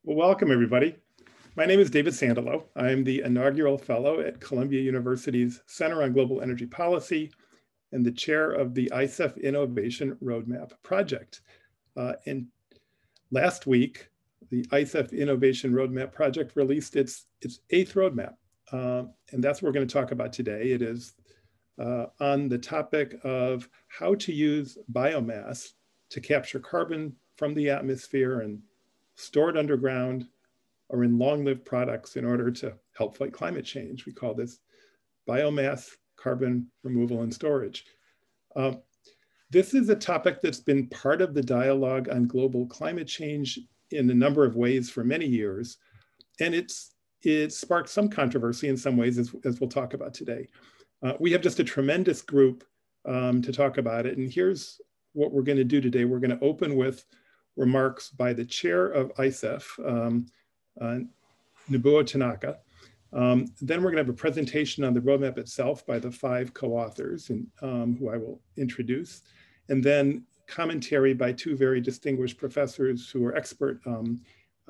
Well, welcome everybody. My name is David Sandalow. I'm the inaugural fellow at Columbia University's Center on Global Energy Policy and the chair of the Isaf Innovation Roadmap Project. And last week, the Isaf Innovation Roadmap Project released its eighth roadmap. And that's what we're going to talk about today. It is on the topic of how to use biomass to capture carbon from the atmosphere and store it underground or in long-lived products in order to help fight climate change. We call this biomass, carbon removal and storage. This is a topic that's been part of the dialogue on global climate change in a number of ways for many years. And it sparked some controversy in some ways, as we'll talk about today. We have just a tremendous group to talk about it. And here's what we're going to do today. We're going to open with remarks by the chair of Isaf, Nobuo Tanaka. Then we're going to have a presentation on the roadmap itself by the 5 co-authors, who I will introduce. And then commentary by 2 very distinguished professors who are expert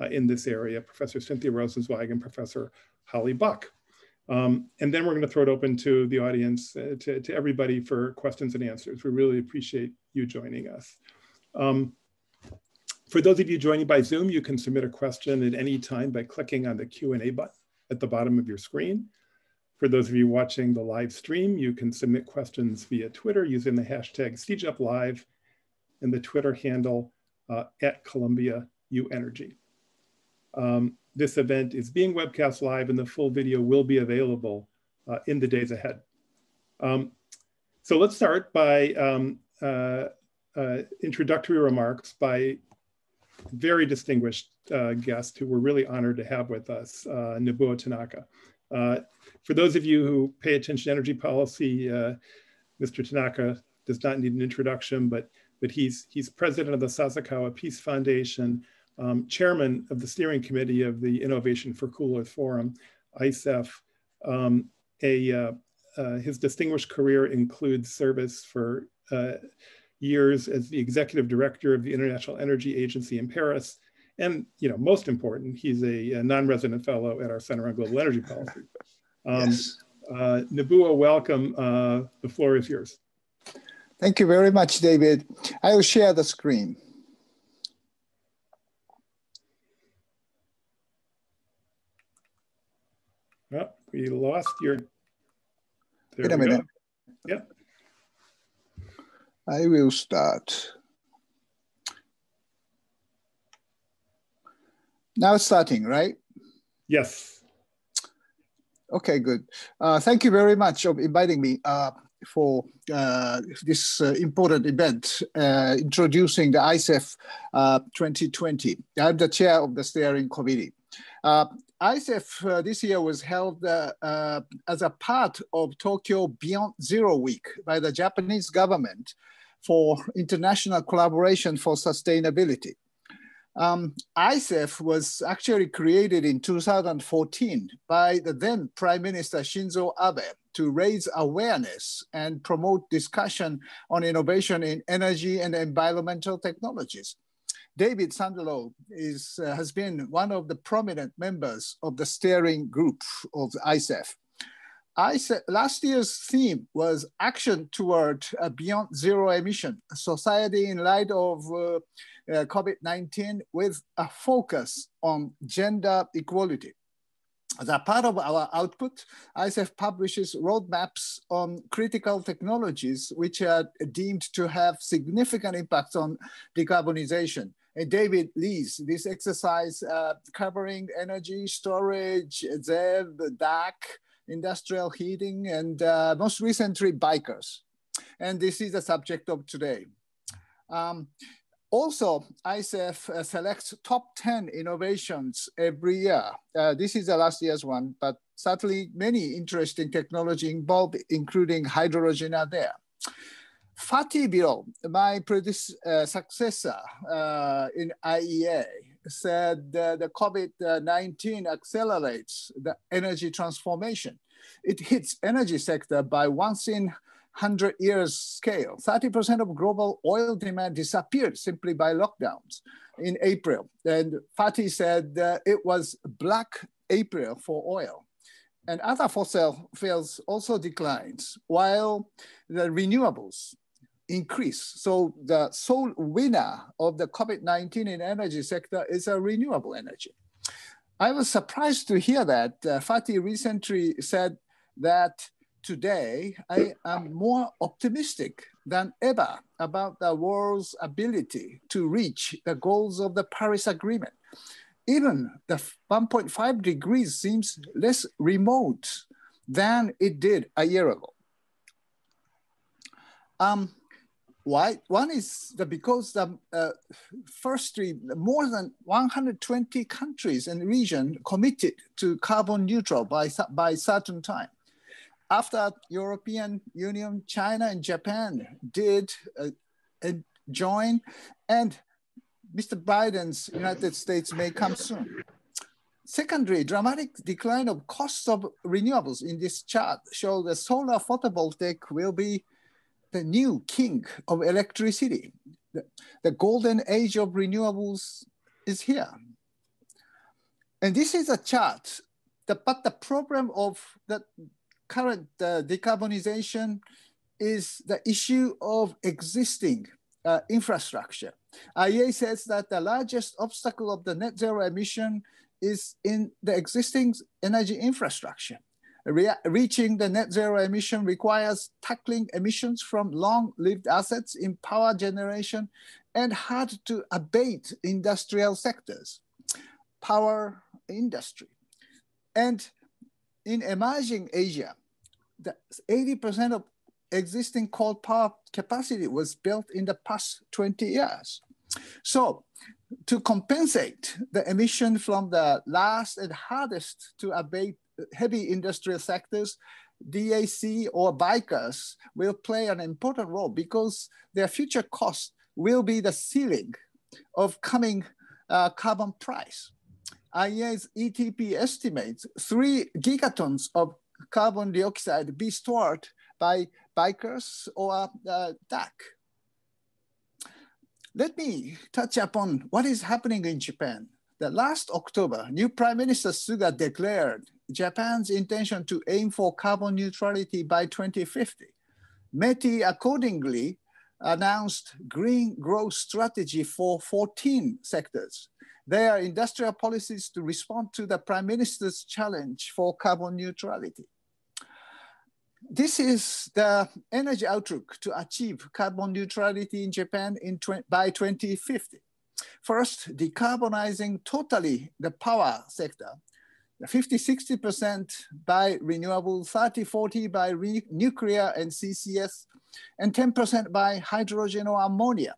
in this area, Professor Cynthia Rosenzweig and Professor Holly Buck. And then we're going to throw it open to the audience, to everybody for questions and answers. We really appreciate you joining us. For those of you joining by Zoom, you can submit a question at any time by clicking on the Q&A button at the bottom of your screen. For those of you watching the live stream, you can submit questions via Twitter using the hashtag CJUPLive and the Twitter handle at Columbia Bioenergy. This event is being webcast live and the full video will be available in the days ahead. So let's start by introductory remarks by very distinguished guest who we're really honored to have with us, Nobuo Tanaka. For those of you who pay attention to energy policy, Mr. Tanaka does not need an introduction, but he's president of the Sasakawa Peace Foundation, chairman of the steering committee of the Innovation for Cool Earth Forum, ISAF. His distinguished career includes service for years as the executive director of the International Energy Agency in Paris. And most important, he's a non-resident fellow at our Center on Global Energy Policy. Yes. Nobuo, welcome. The floor is yours. Thank you very much, David. I will share the screen. Oh, we lost your... Wait a minute. Yep. I will start. Now it's starting, right? Yes. Okay, good. Thank you very much for inviting me for this important event, introducing the ISAF 2020. I'm the chair of the steering committee. ISAF this year was held as a part of Tokyo Beyond Zero Week by the Japanese government for international collaboration for sustainability. ISAF was actually created in 2014 by the then Prime Minister Shinzo Abe to raise awareness and promote discussion on innovation in energy and environmental technologies. David Sandalow has been one of the prominent members of the steering group of ISAF. Last year's theme was Action Toward Beyond Zero Emission, Society in Light of COVID-19 with a focus on gender equality. As a part of our output, ISAF publishes roadmaps on critical technologies which are deemed to have significant impacts on decarbonization. And David leads this exercise covering energy storage, ZEV, DAC, industrial heating, and most recently BiCRS. And this is the subject of today. Also, ISAF selects top 10 innovations every year. This is the last year's one, but certainly many interesting technology involved, including hydrogen are there. Fatih Birol, my successor in IEA, said the COVID-19 accelerates the energy transformation. It hits energy sector by once in 100 years scale. 30% of global oil demand disappeared simply by lockdowns in April. And Fatih said it was Black April for oil. And other fossil fuels also declines while the renewables increase. So the sole winner of the COVID-19 in energy sector is a renewable energy. I was surprised to hear that Fatih recently said that today I am more optimistic than ever about the world's ability to reach the goals of the Paris Agreement. Even the 1.5 degrees seems less remote than it did a year ago. Why? One is that because firstly, more than 120 countries and regions committed to carbon neutral by certain time. After European Union, China and Japan did join, and Mr. Biden's United States may come soon. Secondly, dramatic decline of cost of renewables in this chart show the solar photovoltaic will be the new king of electricity. The golden age of renewables is here. And this is a chart, but the problem of the current decarbonization is the issue of existing infrastructure. IEA says that the largest obstacle of the net zero emission is in the existing energy infrastructure. Reaching the net zero emission requires tackling emissions from long-lived assets in power generation and hard to abate industrial sectors, power industry. And in emerging Asia, 80% of existing coal power capacity was built in the past 20 years. So to compensate the emission from the last and hardest to abate heavy industrial sectors, DAC or BiCRS will play an important role because their future cost will be the ceiling of coming carbon price. IEA's ETP estimates 3 gigatons of carbon dioxide be stored by BiCRS or DAC. Let me touch upon what is happening in Japan. The last October, new Prime Minister Suga declared Japan's intention to aim for carbon neutrality by 2050. METI accordingly announced green growth strategy for 14 sectors. They are industrial policies to respond to the Prime Minister's challenge for carbon neutrality. This is the energy outlook to achieve carbon neutrality in Japan by 2050. First, decarbonizing totally the power sector, 50-60% by renewable, 30-40% by nuclear and CCS, and 10% by hydrogen or ammonia.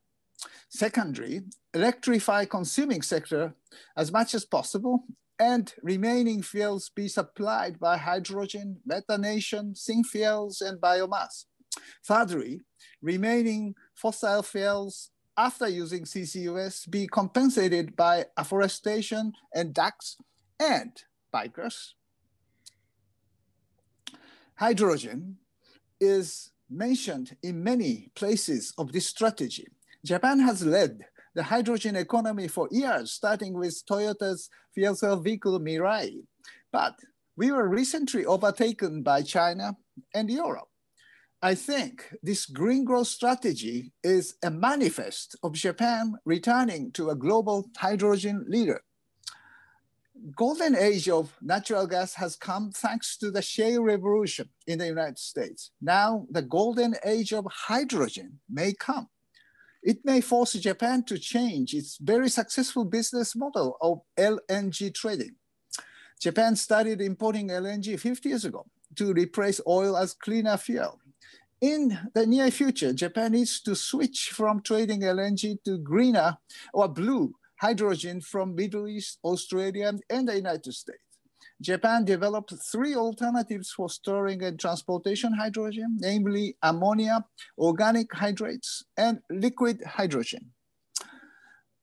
Secondly, electrify consuming sector as much as possible, and remaining fuels be supplied by hydrogen, methanation, synfuels, and biomass. Thirdly, remaining fossil fuels after using CCUS be compensated by afforestation and DACs and BiCRS. Hydrogen is mentioned in many places of this strategy. Japan has led the hydrogen economy for years, starting with Toyota's fuel cell vehicle Mirai. But we were recently overtaken by China and Europe. I think this green growth strategy is a manifest of Japan returning to a global hydrogen leader. Golden age of natural gas has come thanks to the shale revolution in the United States. Now the golden age of hydrogen may come. It may force Japan to change its very successful business model of LNG trading. Japan started importing LNG 50 years ago to replace oil as cleaner fuel. In the near future, Japan needs to switch from trading LNG to greener or blue hydrogen from Middle East, Australia, and the United States. Japan developed 3 alternatives for storing and transportation hydrogen, namely ammonia, organic hydrates, and liquid hydrogen.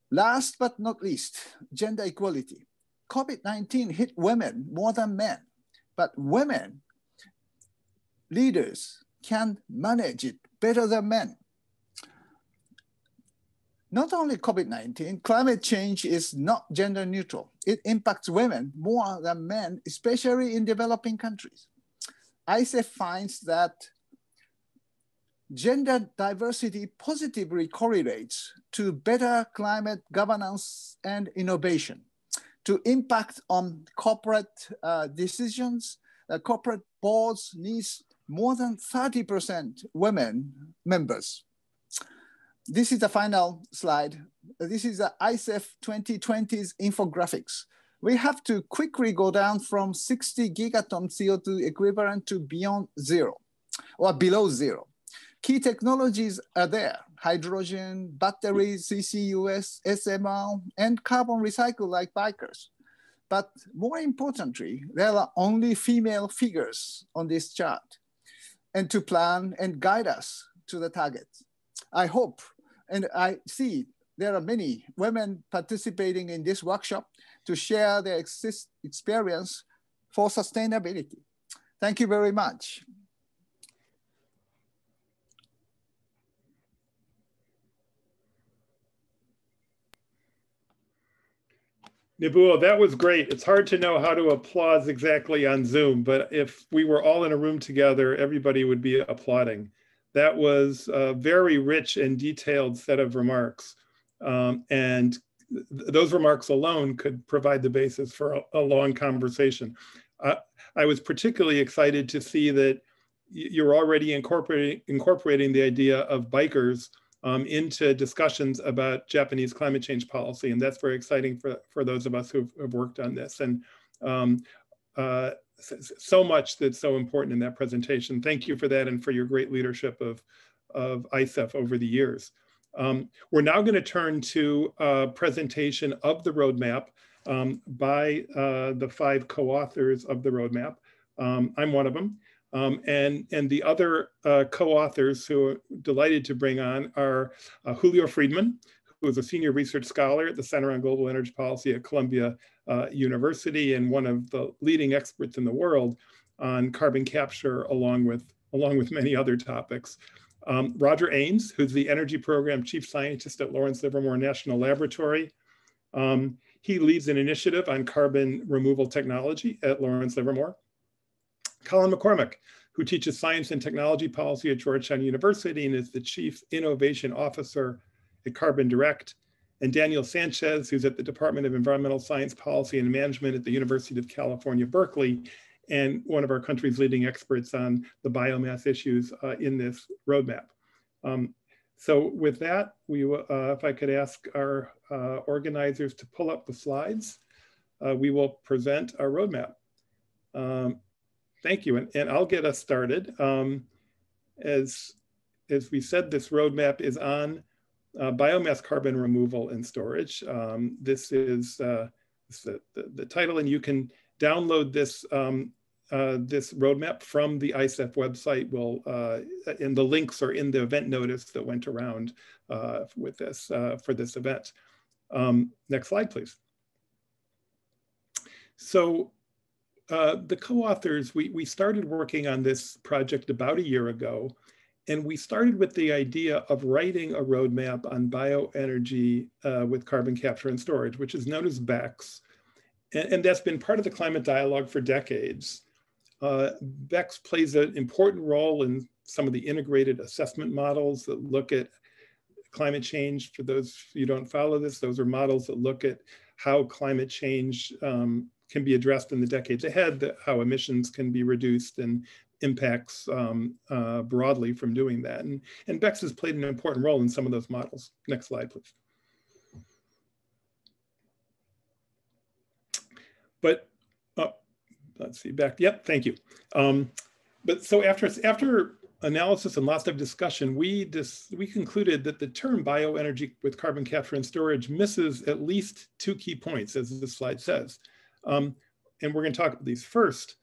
Last but not least, gender equality. COVID-19 hit women more than men, but women leaders can manage it better than men. Not only COVID-19, climate change is not gender neutral. It impacts women more than men, especially in developing countries. Isaf finds that gender diversity positively correlates to better climate governance and innovation. To impact on corporate decisions, corporate boards needs more than 30% women members. This is the final slide. This is the Isaf 2020's infographics. We have to quickly go down from 60 gigaton CO2 equivalent to beyond zero or below zero. Key technologies are there: hydrogen, batteries, CCUS, SMR, and carbon recycle like BiCRS. But more importantly, there are only female figures on this chart, and to plan and guide us to the target. I hope, and I see there are many women participating in this workshop to share their experience for sustainability. Thank you very much. Nibuo, that was great. It's hard to know how to applause exactly on Zoom, but if we were all in a room together, everybody would be applauding. That was a very rich and detailed set of remarks. And those remarks alone could provide the basis for a long conversation. I was particularly excited to see that you're already incorporating the idea of bikers into discussions about Japanese climate change policy. And that's very exciting for those of us who have worked on this. And so much that's so important in that presentation. Thank you for that and for your great leadership of Isaf over the years. We're now going to turn to a presentation of the roadmap by the 5 co-authors of the roadmap. I'm one of them. And the other co-authors who are delighted to bring on are Julio Friedmann, who is a senior research scholar at the Center on Global Energy Policy at Columbia University and one of the leading experts in the world on carbon capture, along with many other topics. Roger Ains, who's the Energy Program Chief Scientist at Lawrence Livermore National Laboratory. He leads an initiative on carbon removal technology at Lawrence Livermore. Colin McCormick, who teaches science and technology policy at Georgetown University and is the Chief Innovation Officer at Carbon Direct. And Daniel Sanchez, who's at the Department of Environmental Science Policy and Management at the University of California, Berkeley, and one of our country's leading experts on the biomass issues in this roadmap. So with that, if I could ask our organizers to pull up the slides, we will present our roadmap. Thank you, and I'll get us started. As we said, this roadmap is on biomass carbon removal and storage. This is the title, and you can download this this roadmap from the Isaf website. And the links are in the event notice that went around with this for this event. Next slide, please. So the co-authors, we started working on this project about a year ago, and we started with the idea of writing a roadmap on bioenergy with carbon capture and storage, which is known as BECCS. And that's been part of the climate dialogue for decades. BECCS plays an important role in some of the integrated assessment models that look at climate change. For those who don't follow this, those are models that look at how climate change can be addressed in the decades ahead, how emissions can be reduced and impacts broadly from doing that. And BECCS has played an important role in some of those models. Next slide, please. But let's see, back, yep, thank you. But so after analysis and lots of discussion, we concluded that the term bioenergy with carbon capture and storage misses at least 2 key points, as this slide says. And we're going to talk about these first.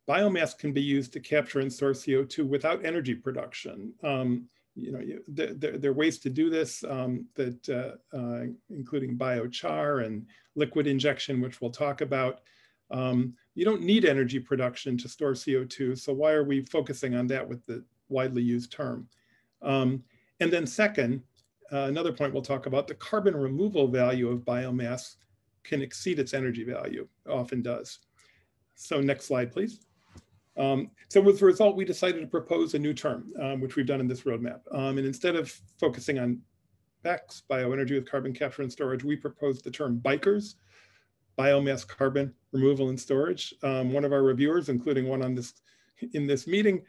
Biomass can be used to capture and store CO2 without energy production. There are ways to do this, including biochar and liquid injection, which we'll talk about. You don't need energy production to store CO2, so why are we focusing on that with the widely used term. And then second, another point we'll talk about, the carbon removal value of biomass can exceed its energy value, often does. So next slide, please. So with the result, we decided to propose a new term, which we've done in this roadmap. And instead of focusing on BECCS, bioenergy with carbon capture and storage, we proposed the term BiCRS, biomass carbon removal and storage. One of our reviewers, including one on in this meeting,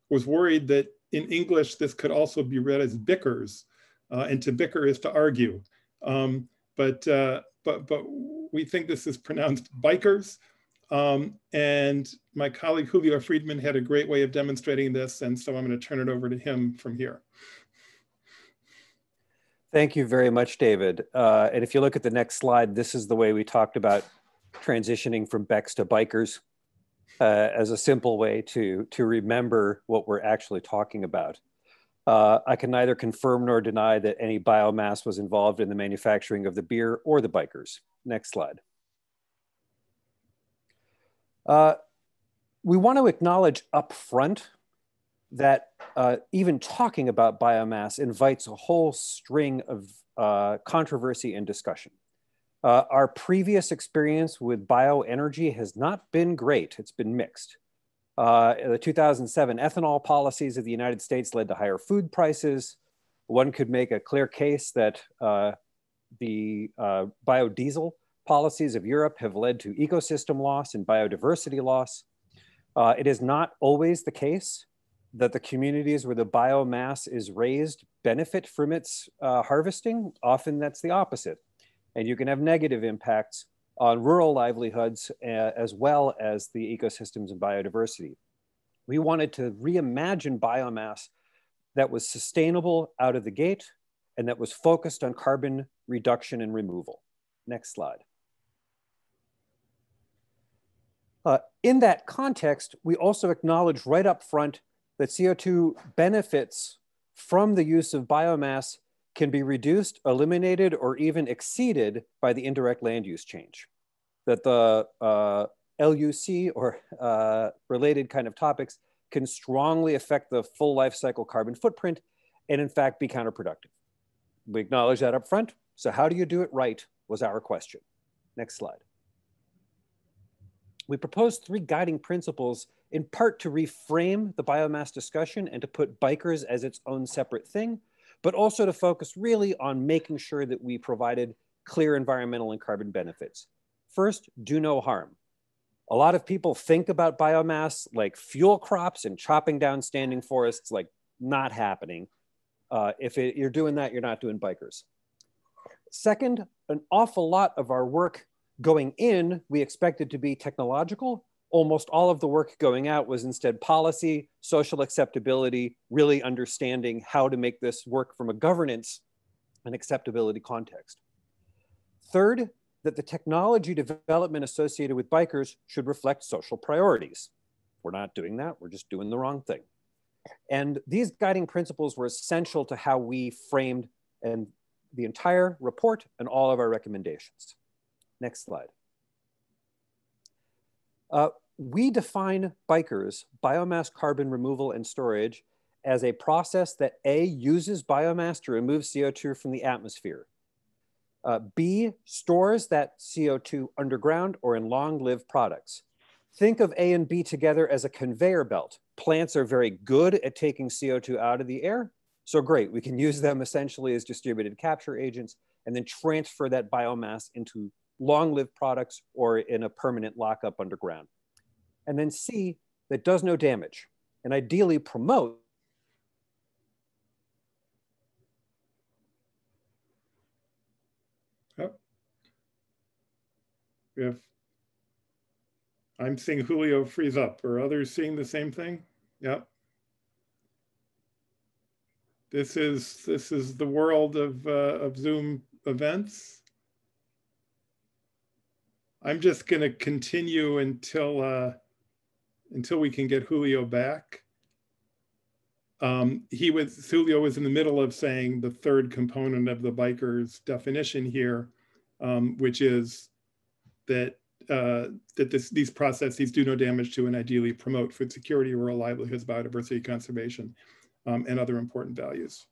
was worried that in English, this could also be read as BiCRS, and to bicker is to argue. But we think this is pronounced BiCRS. And my colleague Julio Friedmann had a great way of demonstrating this, and so I'm going to turn it over to him from here. Thank you very much, David. And if you look at the next slide, this is the way we talked about transitioning from BECCS to BiCRS as a simple way to remember what we're actually talking about. I can neither confirm nor deny that any biomass was involved in the manufacturing of the beer or the BiCRS. Next slide. We want to acknowledge up front that even talking about biomass invites a whole string of controversy and discussion. Our previous experience with bioenergy has not been great. It's been mixed. The 2007 ethanol policies of the United States led to higher food prices. One could make a clear case that the biodiesel policies of Europe have led to ecosystem loss and biodiversity loss. It is not always the case that the communities where the biomass is raised benefit from its harvesting. Often that's the opposite. And you can have negative impacts on rural livelihoods as well as the ecosystems and biodiversity. We wanted to reimagine biomass that was sustainable out of the gate and that was focused on carbon reduction and removal. Next slide. In that context, we also acknowledge right up front that CO2 benefits from the use of biomass can be reduced, eliminated, or even exceeded by the indirect land use change. That the LUC or related kind of topics can strongly affect the full life cycle carbon footprint and in fact be counterproductive. We acknowledge that up front. So how do you do it right was our question. Next slide. We proposed 3 guiding principles in part to reframe the biomass discussion and to put BiCRS as its own separate thing, but also to focus really on making sure that we provided clear environmental and carbon benefits. First, do no harm. A lot of people think about biomass like fuel crops and chopping down standing forests, like not happening. If you're doing that, you're not doing BiCRS. Second, an awful lot of our work going in, we expected to be technological. Almost all of the work going out was instead policy, social acceptability, really understanding how to make this work from a governance and acceptability context. Third, that the technology development associated with BiCRS should reflect social priorities. We're not doing that, we're just doing the wrong thing. And these guiding principles were essential to how we framed the entire report and all of our recommendations. Next slide. We define BiCRS, biomass carbon removal and storage, as a process that A, uses biomass to remove CO2 from the atmosphere. B, stores that CO2 underground or in long-lived products. Think of A and B together as a conveyor belt. Plants are very good at taking CO2 out of the air. So great, we can use them essentially as distributed capture agents and then transfer that biomass into long-lived products or in a permanent lockup underground. And then C, that does no damage and ideally promote. Oh. I'm seeing Julio freeze up. Are others seeing the same thing? Yep. This is the world of Zoom events. I'm just going to continue until we can get Julio back. Julio was in the middle of saying the third component of the BiCRS definition here, which is that these processes do no damage to and ideally promote food security, rural livelihoods, biodiversity conservation, and other important values.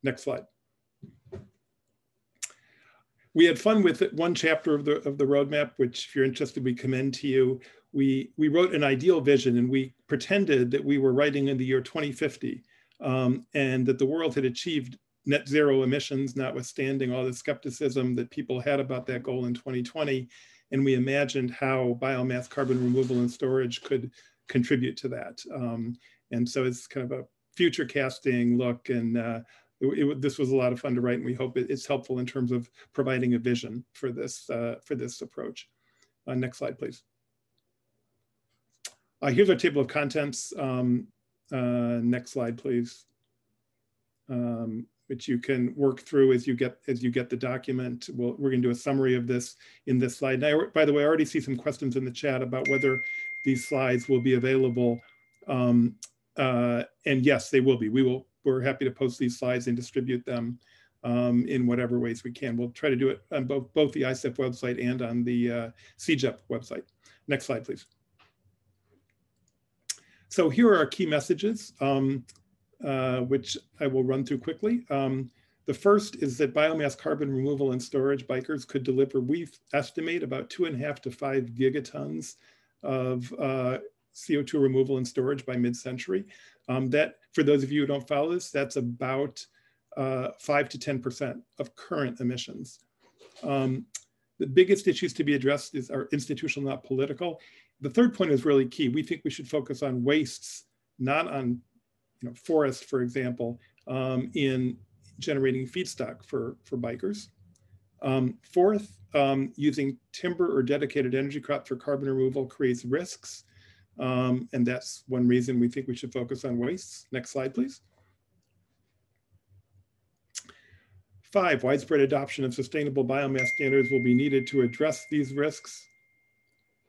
Next slide. We had fun with it. One chapter of the roadmap, which if you're interested, we commend to you. We wrote an ideal vision, and we pretended that we were writing in the year 2050, and that the world had achieved net zero emissions, notwithstanding all the skepticism that people had about that goal in 2020. And we imagined how biomass carbon removal and storage could contribute to that. And so it's kind of a future casting look, and this was a lot of fun to write, and we hope it's helpful in terms of providing a vision for this approach. Next slide, please. Here's our table of contents. Next slide, please. Which you can work through as you get the document. We're going to do a summary of this in this slide. Now, by the way, I already see some questions in the chat about whether these slides will be available. And yes, they will be. We're happy to post these slides and distribute them in whatever ways we can. We'll try to do it on both the Isaf website and on the CGEP website. Next slide, please. So here are our key messages, which I will run through quickly. The first is that biomass carbon removal and storage, BiCRS, could deliver, we estimate, about 2.5 to 5 gigatons of CO2 removal and storage by mid-century. That, for those of you who don't follow this, that's about 5 to 10% of current emissions. The biggest issues to be addressed are institutional, not political. The third point is really key. We think we should focus on wastes, not on forest, for example, in generating feedstock for BiCRS. Fourth, using timber or dedicated energy crops for carbon removal creates risks. And that's one reason we think we should focus on wastes. Next slide, please. 5, widespread adoption of sustainable biomass standards will be needed to address these risks.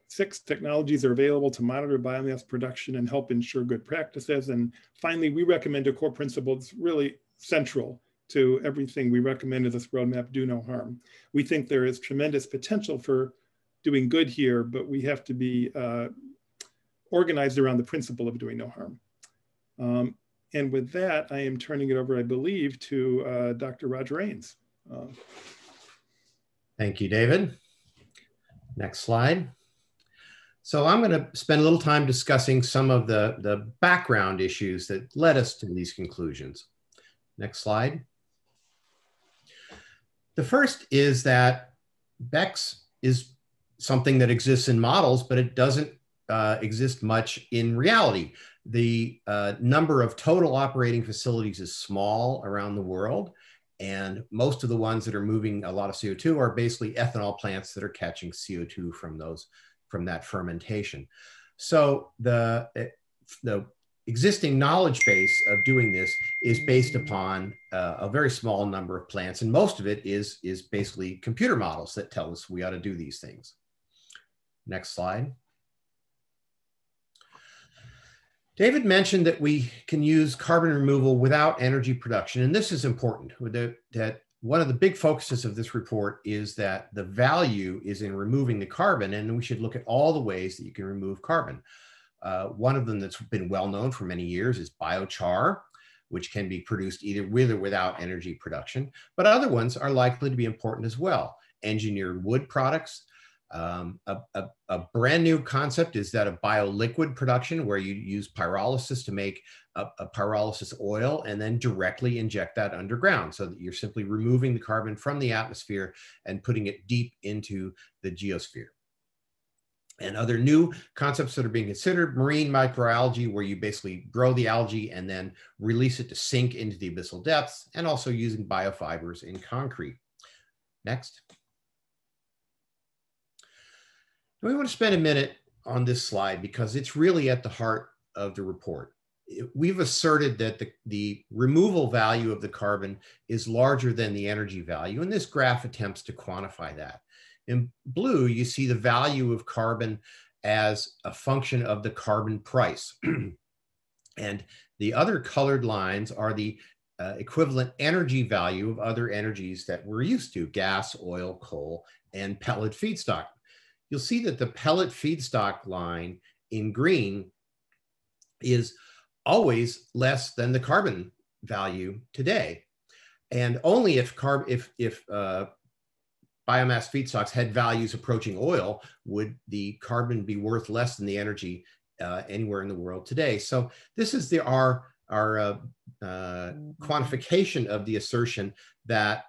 6, technologies are available to monitor biomass production and help ensure good practices. And finally, we recommend a core principle that's really central to everything we recommend in this roadmap: do no harm. We think there is tremendous potential for doing good here, but we have to be organized around the principle of doing no harm. And with that, I am turning it over, I believe, to Dr. Roger Ains. Thank you, David. Next slide. So I'm going to spend a little time discussing some of the background issues that led us to these conclusions. Next slide. The first is that BECCS is something that exists in models, but it doesn't exist much in reality. The number of total operating facilities is small around the world, and most of the ones that are moving a lot of CO2 are basically ethanol plants that are catching CO2 from that fermentation. So the existing knowledge base of doing this is based upon a very small number of plants, and most of it is basically computer models that tell us we ought to do these things. Next slide. David mentioned that we can use carbon removal without energy production, and this is important. That one of the big focuses of this report is that the value is in removing the carbon, and we should look at all the ways that you can remove carbon. One of them that's been well known for many years is biochar, which can be produced either with or without energy production, but other ones are likely to be important as well. Engineered wood products. A brand new concept is that of bioliquid production, where you use pyrolysis to make a pyrolysis oil and then directly inject that underground, so that you're simply removing the carbon from the atmosphere and putting it deep into the geosphere. And other new concepts that are being considered: marine microalgae, where you basically grow the algae and then release it to sink into the abyssal depths, and also using biofibers in concrete. Next. We want to spend a minute on this slide because it's really at the heart of the report. We've asserted that the removal value of the carbon is larger than the energy value, and this graph attempts to quantify that. In blue, you see the value of carbon as a function of the carbon price. And the other colored lines are the equivalent energy value of other energies that we're used to: gas, oil, coal, and pellet feedstock. you'll see that the pellet feedstock line in green is always less than the carbon value today. And only if biomass feedstocks had values approaching oil would the carbon be worth less than the energy anywhere in the world today. So this is our quantification of the assertion that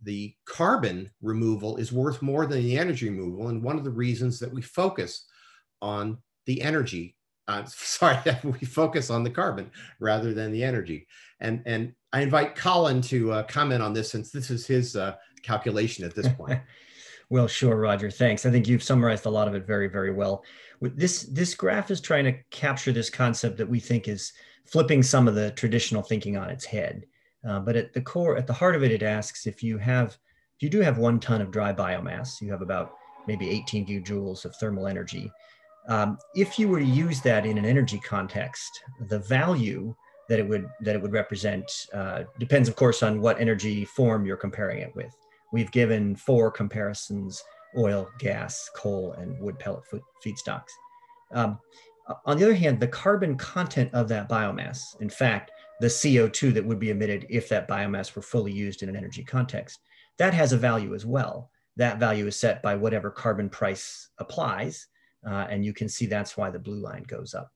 the carbon removal is worth more than the energy removal. And one of the reasons that we focus on the energy, we focus on the carbon rather than the energy. And I invite Colin to comment on this, since this is his calculation at this point. Well, sure, Roger, thanks. I think you've summarized a lot of it very, very well. This graph is trying to capture this concept that we think is flipping some of the traditional thinking on its head. But at the heart of it, it asks if you do have 1 ton of dry biomass, you have about maybe 18 gigajoules of thermal energy. If you were to use that in an energy context, the value that it would represent depends, of course, on what energy form you're comparing it with. We've given 4 comparisons: oil, gas, coal, and wood pellet feedstocks. On the other hand, the carbon content of that biomass, in fact, the CO2 that would be emitted if that biomass were fully used in an energy context, that has a value as well. That value is set by whatever carbon price applies, and you can see that's why the blue line goes up.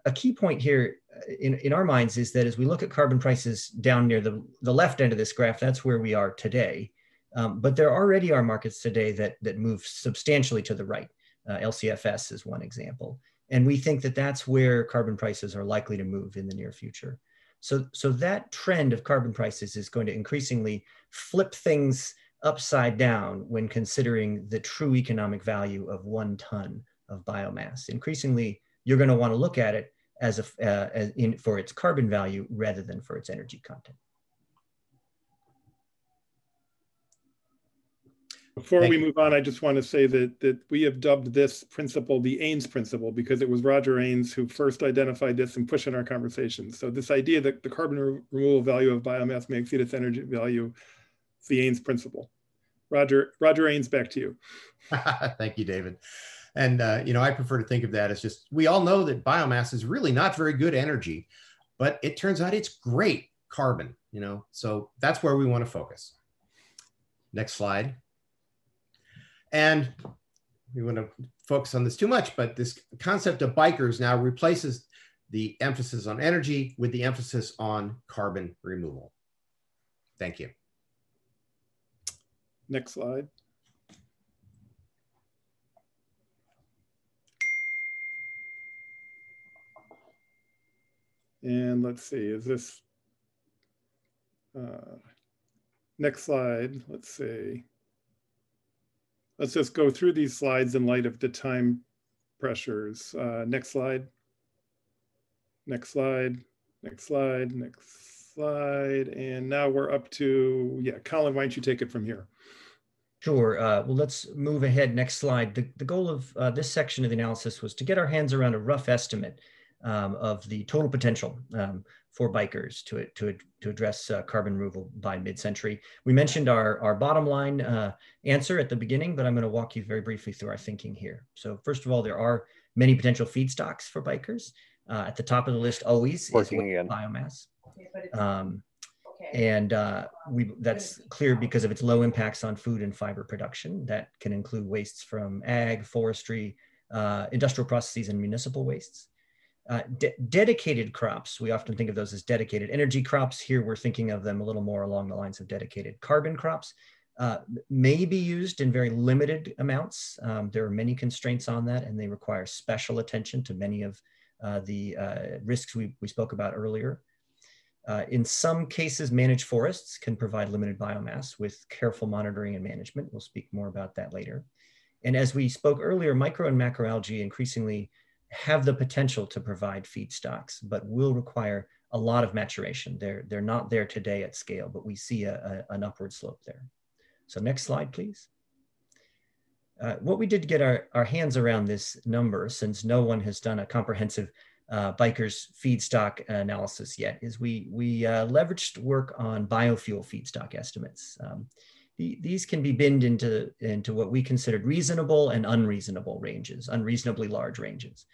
A key point here in our minds is that as we look at carbon prices down near the left end of this graph, that's where we are today. But there already are markets today that move substantially to the right. LCFS is one example. And we think that that's where carbon prices are likely to move in the near future. So that trend of carbon prices is going to increasingly flip things upside down when considering the true economic value of 1 ton of biomass. Increasingly, you're going to want to look at it for its carbon value rather than for its energy content. Before we move on, I just want to say that we have dubbed this principle the Ains principle, because it was Roger Ains who first identified this and pushed in our conversation. So this idea that the carbon removal value of biomass may exceed its energy value, it's the Ains principle. Roger Ains, back to you. Thank you, David. And I prefer to think of that as just, we all know that biomass is really not very good energy, but it turns out it's great carbon, so that's where we want to focus. Next slide. And we want to focus on this too much, but this concept of BiCRS now replaces the emphasis on energy with the emphasis on carbon removal. Thank you. Next slide. And let's see, is this, next slide, let's see. Let's just go through these slides in light of the time pressures. Next slide. Next slide. Next slide. Next slide. And now we're up to, Colin, why don't you take it from here? Sure. Well, let's move ahead. Next slide. The goal of this section of the analysis was to get our hands around a rough estimate of the total potential for BiCRS to address carbon removal by mid-century. We mentioned our bottom line answer at the beginning, but I'm going to walk you very briefly through our thinking here. So first of all, there are many potential feedstocks for BiCRS. At the top of the list always is biomass. And that's clear because of its low impacts on food and fiber production. That can include wastes from ag, forestry, industrial processes, and municipal wastes. Dedicated crops, we often think of those as dedicated energy crops. Here we're thinking of them a little more along the lines of dedicated carbon crops. May be used in very limited amounts. There are many constraints on that, and they require special attention to many of the risks we spoke about earlier. In some cases, managed forests can provide limited biomass with careful monitoring and management. We'll speak more about that later. And as we spoke earlier, micro and macroalgae increasingly have the potential to provide feedstocks, but will require a lot of maturation. They're not there today at scale, but we see an upward slope there. So next slide, please. What we did to get our hands around this number, since no one has done a comprehensive BiCRS feedstock analysis yet, is we leveraged work on biofuel feedstock estimates. these can be binned into what we considered reasonable and unreasonable ranges, unreasonably large ranges.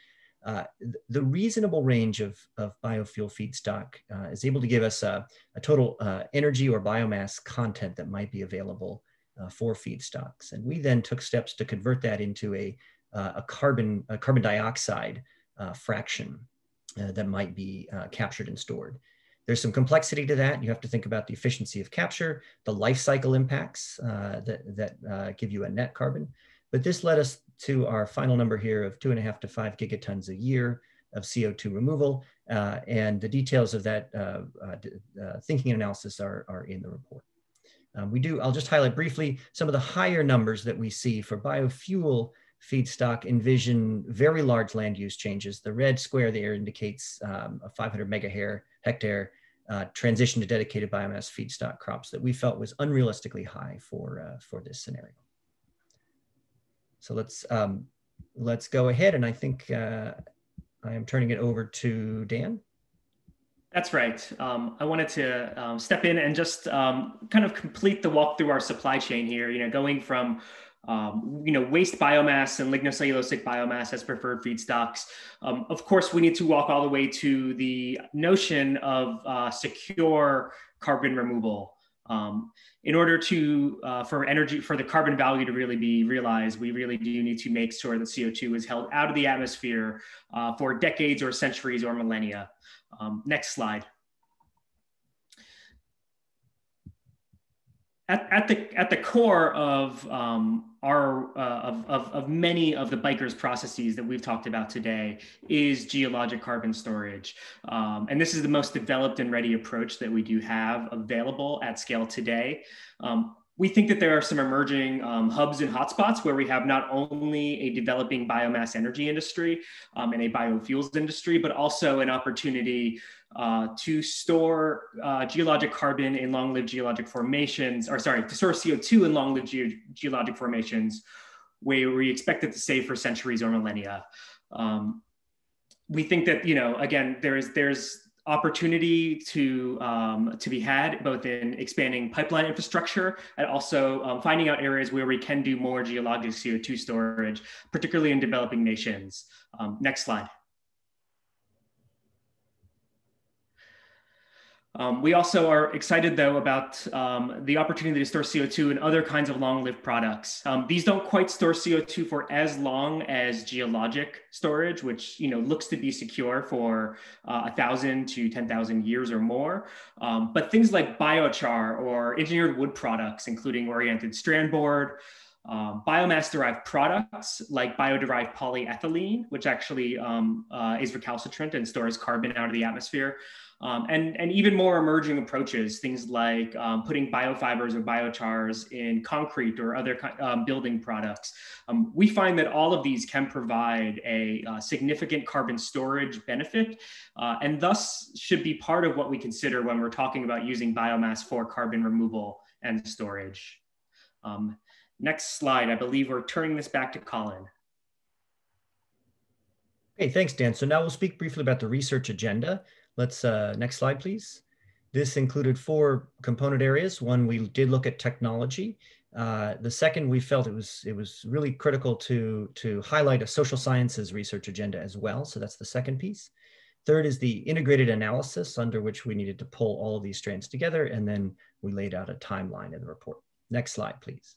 The reasonable range of biofuel feedstock is able to give us a total energy or biomass content that might be available for feedstocks. And we then took steps to convert that into a carbon dioxide fraction that might be captured and stored. There's some complexity to that. You have to think about the efficiency of capture, the life cycle impacts that give you a net carbon. But this led us to our final number here of 2.5 to 5 gigatons a year of CO2 removal. And the details of that thinking and analysis are in the report. I'll just highlight briefly some of the higher numbers that we see for biofuel feedstock envision very large land use changes. The red square there indicates a 500 hectare transition to dedicated biomass feedstock crops that we felt was unrealistically high for this scenario. So let's go ahead, and I think I am turning it over to Dan. That's right. I wanted to step in and just kind of complete the walk through our supply chain here. Going from waste biomass and lignocellulosic biomass as preferred feedstocks. Of course, we need to walk all the way to the notion of secure carbon removal. In order to, for the carbon value to really be realized, we really do need to make sure that CO2 is held out of the atmosphere for decades or centuries or millennia. Next slide. At the core of many of the BiCRS processes that we've talked about today is geologic carbon storage, and this is the most developed and ready approach that we do have available at scale today. We think that there are some emerging hubs and hotspots where we have not only a developing biomass energy industry and a biofuels industry, but also an opportunity to store geologic carbon in long-lived geologic formations, to store CO2 in long-lived geologic formations where we expect it to stay for centuries or millennia. We think that, again, there's opportunity to be had both in expanding pipeline infrastructure and also finding out areas where we can do more geologic CO2 storage, particularly in developing nations. Next slide. We also are excited, though, about the opportunity to store CO2 in other kinds of long-lived products. These don't quite store CO2 for as long as geologic storage, which looks to be secure for 1,000 to 10,000 years or more. But things like biochar or engineered wood products, including oriented strand board, biomass-derived products like bio-derived polyethylene, which actually is recalcitrant and stores carbon out of the atmosphere. And even more emerging approaches, things like putting biofibers or biochars in concrete or other building products. We find that all of these can provide a significant carbon storage benefit and thus should be part of what we consider when we're talking about using biomass for carbon removal and storage. Next slide. I believe we're turning this back to Colin. Okay, thanks, Dan. So now we'll speak briefly about the research agenda. Let's, next slide, please. This included 4 component areas. One, we did look at technology. The second, we felt it was really critical to highlight a social sciences research agenda as well. So that's the second piece. Third is the integrated analysis under which we needed to pull all of these strands together. And then we laid out a timeline in the report. Next slide, please.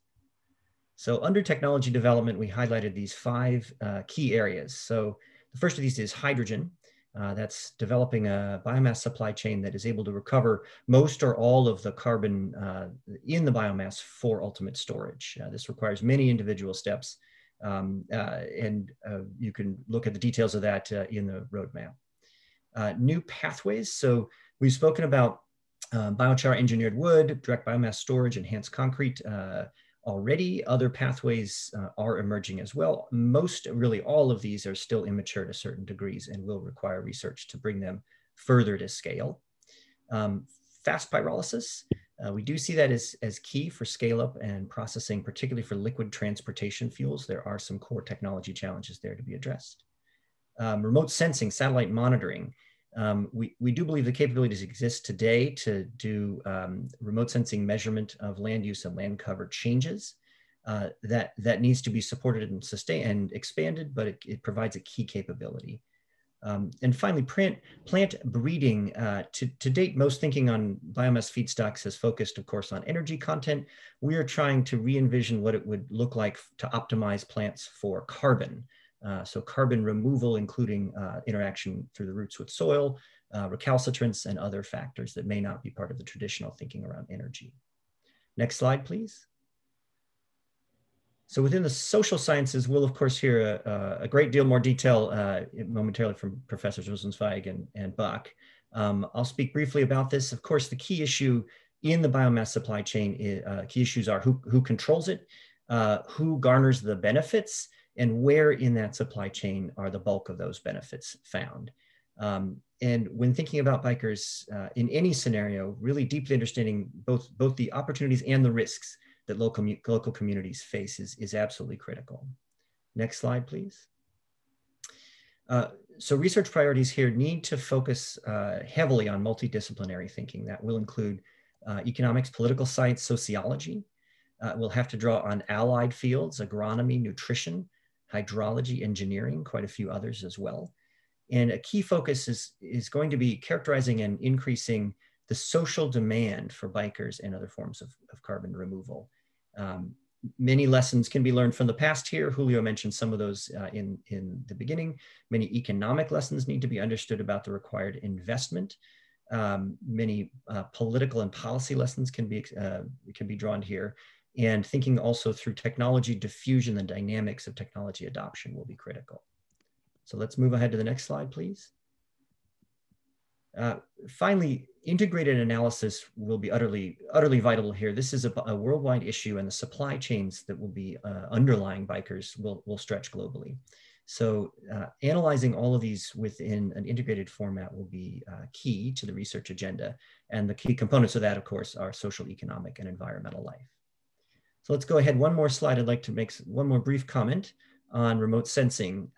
So under technology development, we highlighted these 5 key areas. So the first of these is hydrogen. That's developing a biomass supply chain that is able to recover most or all of the carbon in the biomass for ultimate storage. This requires many individual steps, and you can look at the details of that in the roadmap. New pathways. So we've spoken about biochar engineered wood, direct biomass storage, enhanced concrete. Already, other pathways are emerging as well. Really all of these are still immature to certain degrees and will require research to bring them further to scale. Fast pyrolysis, we do see that as key for scale up and processing, particularly for liquid transportation fuels. There are some core technology challenges there to be addressed. Remote sensing, satellite monitoring. We do believe the capabilities exist today to do remote sensing measurement of land use and land cover changes. That needs to be supported and sustained and expanded, but it provides a key capability. And finally, plant breeding. To date, most thinking on biomass feedstocks has focused, of course, on energy content. We are trying to re-envision what it would look like to optimize plants for carbon. So carbon removal, including interaction through the roots with soil, recalcitrance, and other factors that may not be part of the traditional thinking around energy. Next slide, please. So within the social sciences, we'll of course hear a great deal more detail momentarily from Professors Rosenzweig and Bach. I'll speak briefly about this. Of course, the key issue in the biomass supply chain, key issues are who controls it, who garners the benefits, and where in that supply chain are the bulk of those benefits found. And when thinking about BiCRS in any scenario, really deeply understanding both the opportunities and the risks that local communities face is absolutely critical. Next slide, please. So research priorities here need to focus heavily on multidisciplinary thinking. That will include economics, political science, sociology. We'll have to draw on allied fields, agronomy, nutrition, hydrology, engineering, quite a few others as well. And a key focus is going to be characterizing and increasing the social demand for BiCRS and other forms of carbon removal. Many lessons can be learned from the past here. Julio mentioned some of those in the beginning. Many economic lessons need to be understood about the required investment. Many political and policy lessons can be drawn here. And thinking also through technology diffusion and dynamics of technology adoption will be critical. So let's move ahead to the next slide, please. Finally, integrated analysis will be utterly vital here. This is a worldwide issue, and the supply chains that will be underlying BiCRS will stretch globally. So analyzing all of these within an integrated format will be key to the research agenda. And the key components of that, of course, are social, economic, and environmental life. So let's go ahead. One more slide. I'd like to make one more brief comment on remote sensing.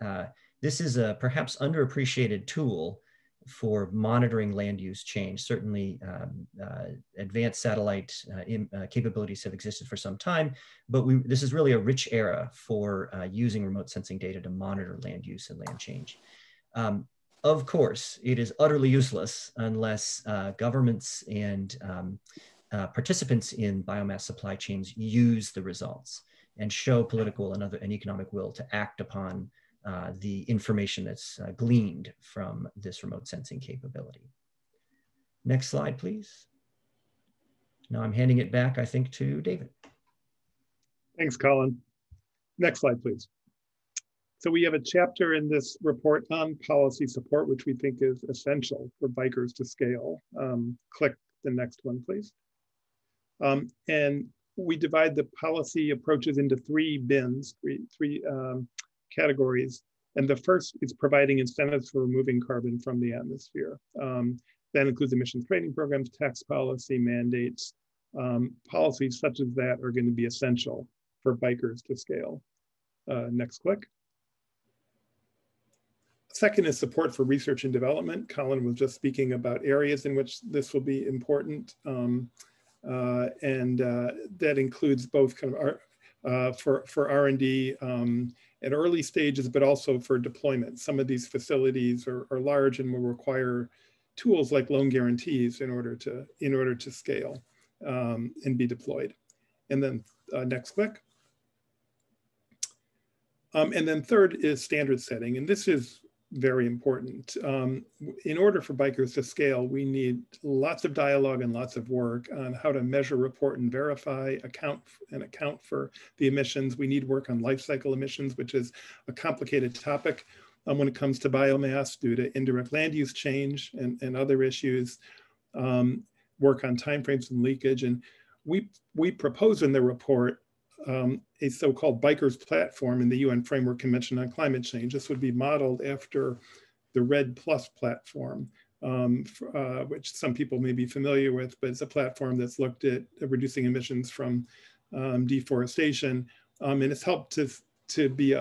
This is a perhaps underappreciated tool for monitoring land use change. Certainly advanced satellite capabilities have existed for some time, but this is really a rich era for using remote sensing data to monitor land use and land change. Of course, it is utterly useless unless governments and participants in biomass supply chains use the results and show political and economic will to act upon the information that's gleaned from this remote sensing capability. Next slide, please. Now I'm handing it back, I think, to David. Thanks, Colin. Next slide, please. So we have a chapter in this report on policy support, which we think is essential for BiCRS to scale. Click the next one, please. And we divide the policy approaches into three bins, three categories. And the first is providing incentives for removing carbon from the atmosphere. That includes emissions trading programs, tax policy, mandates. Policies such as that are going to be essential for BiCRS to scale. Next click. Second is support for research and development. Colin was just speaking about areas in which this will be important. That includes both kind of for R&D at early stages, but also for deployment. Some of these facilities are large and will require tools like loan guarantees in order to scale and be deployed. And then next click. And then third is standard setting, and this is very important. In order for BiCRS to scale, we need lots of dialogue and lots of work on how to measure, report, and verify, account for the emissions. We need work on life cycle emissions, which is a complicated topic when it comes to biomass due to indirect land use change and other issues. Work on timeframes and leakage. And we propose in the report a so-called BiCRS platform in the UN Framework Convention on Climate Change. This would be modeled after the REDD+ platform, which some people may be familiar with, but it's a platform that's looked at reducing emissions from deforestation. And it's helped to be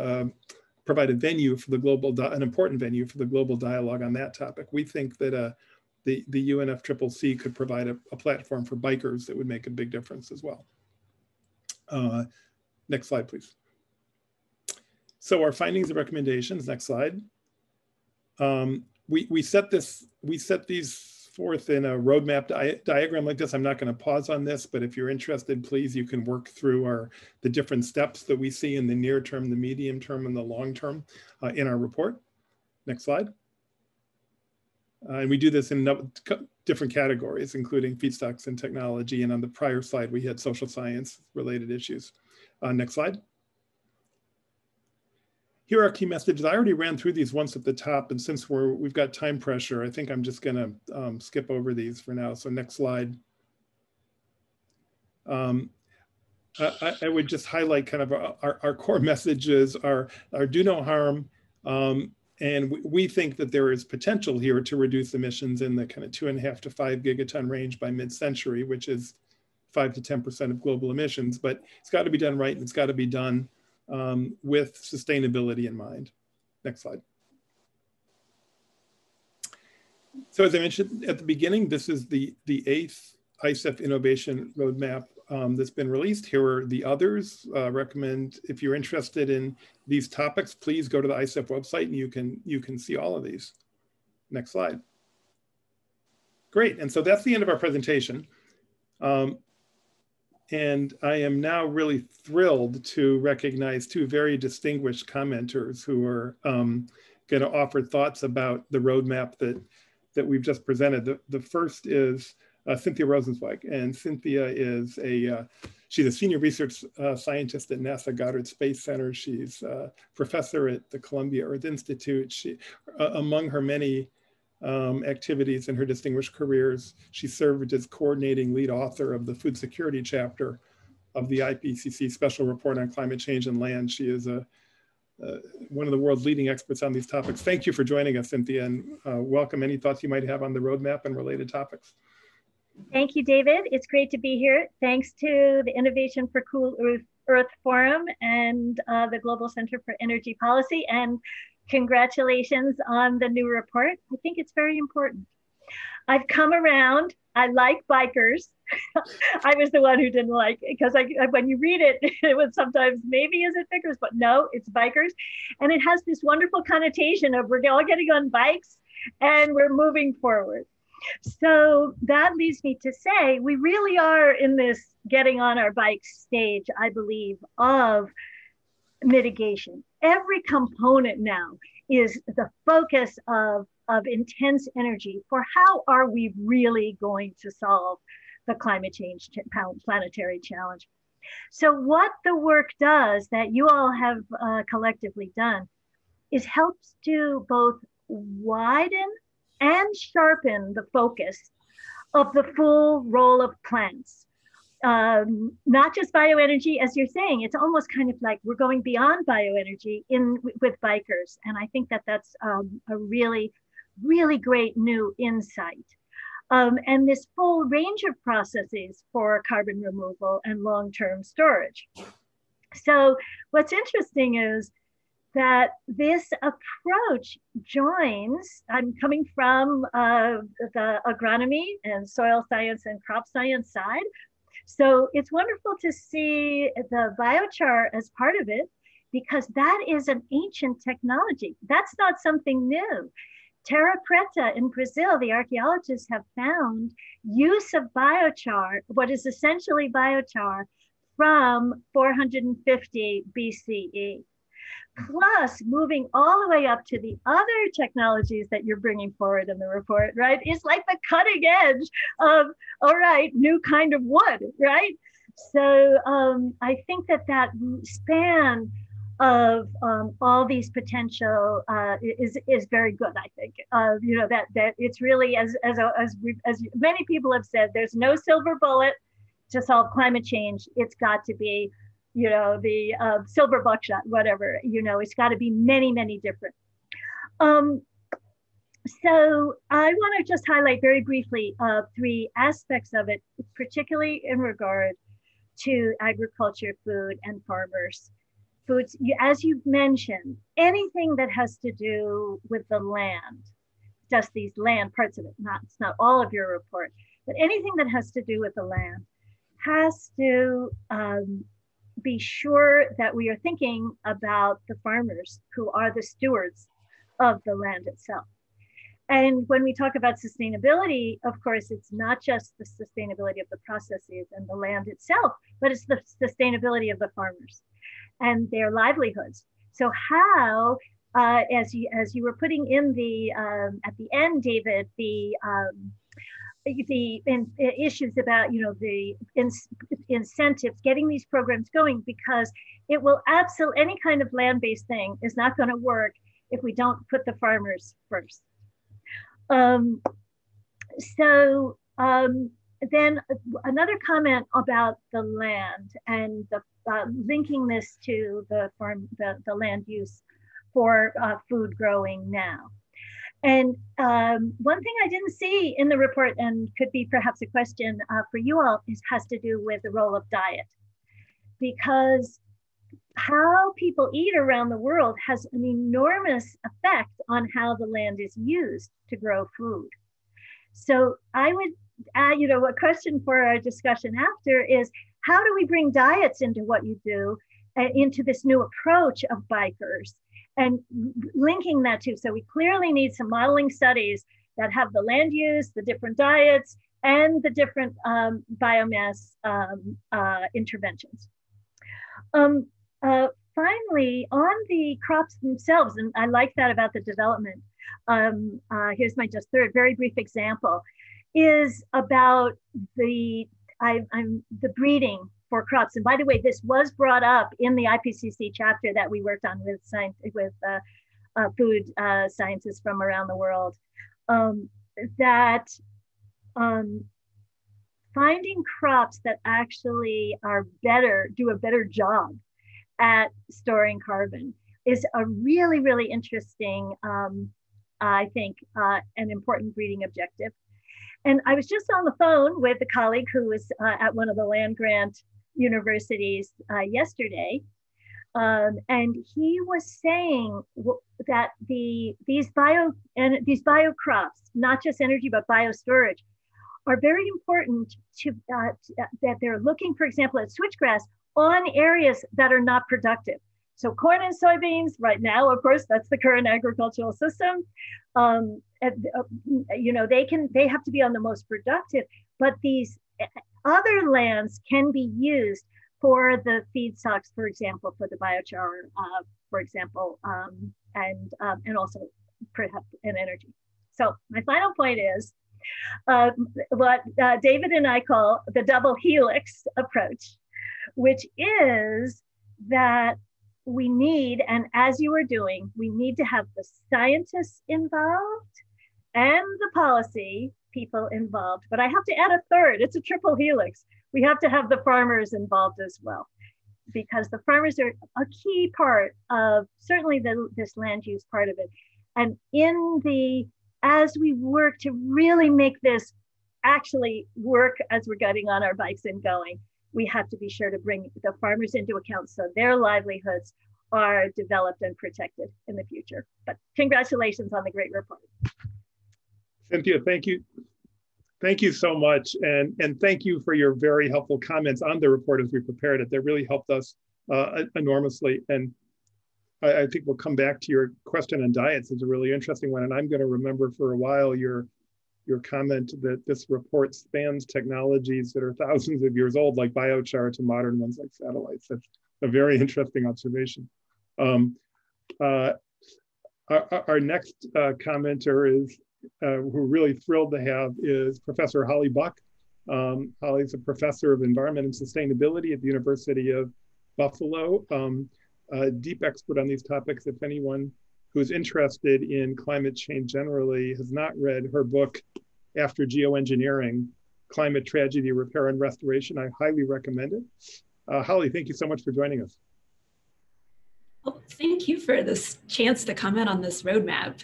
provide a venue for the global, an important venue for the global dialogue on that topic. We think that the UNFCCC could provide a platform for bikers that would make a big difference as well. Next slide, please. So our findings and recommendations, next slide. We set these forth in a roadmap diagram like this. I'm not going to pause on this, but if you're interested, please, you can work through the different steps that we see in the near term, the medium term, and the long term in our report. Next slide. And we do this in different categories, including feedstocks and technology. And on the prior slide, we had social science related issues. Next slide. Here are key messages. I already ran through these once at the top, and since we've got time pressure, I think I'm just going to skip over these for now. So next slide. I would just highlight kind of our core messages are do no harm, and we think that there is potential here to reduce emissions in the kind of 2.5 to 5 gigaton range by mid-century, which is 5 to 10% of global emissions. But it's got to be done right, and it's got to be done with sustainability in mind. Next slide. So as I mentioned at the beginning, this is the 8th Isaf Innovation Roadmap that's been released. Here are the others. Recommend, if you're interested in these topics, please go to the Isaf website and you can see all of these. Next slide. Great, and so that's the end of our presentation. And I am now really thrilled to recognize two very distinguished commenters who are going to offer thoughts about the roadmap that we've just presented. The first is Cynthia Rosenzweig, and Cynthia is she's a senior research scientist at NASA Goddard Space Center. She's a professor at the Columbia Earth Institute. Among her many activities in her distinguished careers, she served as coordinating lead author of the food security chapter of the IPCC Special Report on Climate Change and Land. She is one of the world's leading experts on these topics. Thank you for joining us, Cynthia, and welcome any thoughts you might have on the roadmap and related topics. Thank you, David. It's great to be here. Thanks to the Innovation for Cool Earth Forum and the Global Center for Energy Policy, and congratulations on the new report. I think it's very important. I've come around. I like bikers. I was the one who didn't like it because when you read it, it was sometimes maybe is it bikers, but no, it's bikers. And it has this wonderful connotation of we're all getting on bikes and we're moving forward. So that leads me to say we really are in this getting on our bikes stage, I believe, of mitigation. Every component now is the focus of intense energy for how are we really going to solve the climate change planetary challenge. So what the work does that you all have collectively done is helps to both widen and sharpen the focus of the full role of plants. Not just bioenergy, as you're saying, it's almost kind of like we're going beyond bioenergy with bikers. And I think that that's a really, really great new insight. And this full range of processes for carbon removal and long-term storage. So what's interesting is that this approach joins, I'm coming from the agronomy and soil science and crop science side. So it's wonderful to see the biochar as part of it, because that is an ancient technology. That's not something new. Terra Preta in Brazil, the archaeologists have found use of biochar, what is essentially biochar, from 450 BCE. Plus, moving all the way up to the other technologies that you're bringing forward in the report, right? It's like the cutting edge of, all right, new kind of wood, right? So I think that span of all these potential is very good. I think you know that it's really as many people have said, there's no silver bullet to solve climate change. It's got to be, you know, the silver buckshot, whatever. You know, it's got to be many, many different. So I want to just highlight very briefly 3 aspects of it, particularly in regard to agriculture, food, and farmers. foods, as you've mentioned, anything that has to do with the land, just these land parts of it, it's not all of your report, but anything that has to do with the land has to be sure that we are thinking about the farmers who are the stewards of the land itself. And when we talk about sustainability, of course, it's not just the sustainability of the processes and the land itself, but it's the sustainability of the farmers and their livelihoods. So how, as you were putting in the at the end, David, the issues about the incentives, getting these programs going, because it will absolutely, any kind of land-based thing is not going to work if we don't put the farmers first. Then another comment about the land and the linking this to the land use for food growing now. And one thing I didn't see in the report, and could be perhaps a question for you all, has to do with the role of diet, because how people eat around the world has an enormous effect on how the land is used to grow food. So I would add, a question for our discussion after is, how do we bring diets into what you do, into this new approach of BiCRS, and linking that to, so we clearly need some modeling studies that have the land use, the different diets, and the different biomass interventions. Finally, on the crops themselves, and I like that about the development, here's my just third very brief example, is about the breeding for crops. And by the way, this was brought up in the IPCC chapter that we worked on with food scientists from around the world, finding crops that actually are do a better job at storing carbon is a really, really interesting, I think, an important breeding objective. And I was just on the phone with a colleague who was at one of the land grant universities yesterday, and he was saying that these bio crops, not just energy but bio storage, are very important to that they're looking, for example, at switchgrass on areas that are not productive. So corn and soybeans right now, of course, that's the current agricultural system. They have to be on the most productive, but these other lands can be used for the feedstocks, for example, for the biochar, for example, and also perhaps in energy. So my final point is what David and I call the double helix approach, which is that we need, and as you are doing, we need to have the scientists involved and the policy people involved. But I have to add a third, it's a triple helix. We have to have the farmers involved as well, because the farmers are a key part of certainly this land use part of it. And as we work to really make this actually work as we're getting on our bikes and going, we have to be sure to bring the farmers into account so their livelihoods are developed and protected in the future. But congratulations on the great report. Cynthia, thank you. Thank you so much. And thank you for your very helpful comments on the report as we prepared it. That really helped us enormously. And I think we'll come back to your question on diets. It's a really interesting one. And I'm going to remember for a while your comment that this report spans technologies that are thousands of years old, like biochar, to modern ones like satellites. That's a very interesting observation. Our next commenter is, who we're really thrilled to have, is Professor Holly Buck. Holly's a professor of environment and sustainability at the University of Buffalo, a deep expert on these topics. If anyone who's interested in climate change generally has not read her book, After Geoengineering, Climate Tragedy, Repair and Restoration, I highly recommend it. Holly, thank you so much for joining us. Well, thank you for this chance to comment on this roadmap.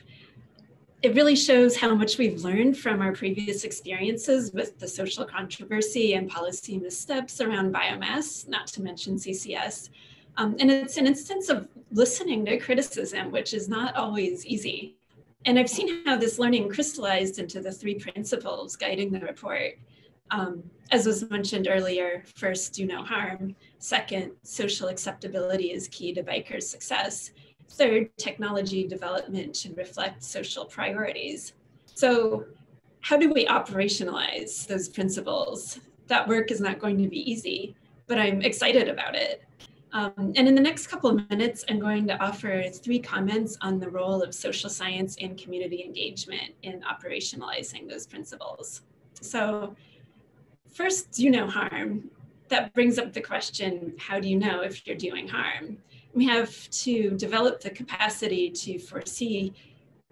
It really shows how much we've learned from our previous experiences with the social controversy and policy missteps around biomass, not to mention CCS. And it's an instance of listening to criticism, which is not always easy. And I've seen how this learning crystallized into the 3 principles guiding the report. As was mentioned earlier, first, do no harm. Second, social acceptability is key to BiCRS success. Third, technology development should reflect social priorities. So how do we operationalize those principles? That work is not going to be easy, but I'm excited about it. And in the next couple of minutes, I'm going to offer 3 comments on the role of social science and community engagement in operationalizing those principles. So first, do no harm. That brings up the question, how do you know if you're doing harm? We have to develop the capacity to foresee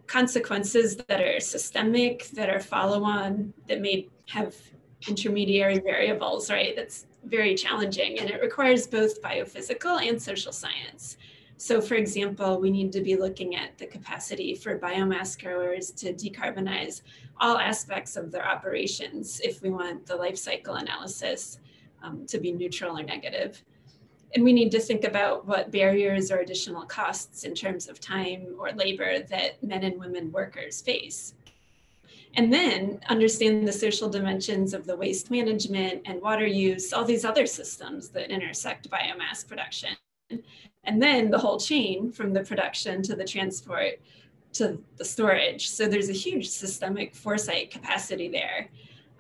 consequences that are systemic, that are follow-on, that may have intermediary variables, right? That's very challenging, and it requires both biophysical and social science. So for example, we need to be looking at the capacity for biomass growers to decarbonize all aspects of their operations if we want the life cycle analysis to be neutral or negative. And we need to think about what barriers or additional costs in terms of time or labor that men and women workers face. And then understand the social dimensions of the waste management and water use, all these other systems that intersect biomass production. And then the whole chain from the production to the transport to the storage. So there's a huge systemic foresight capacity there.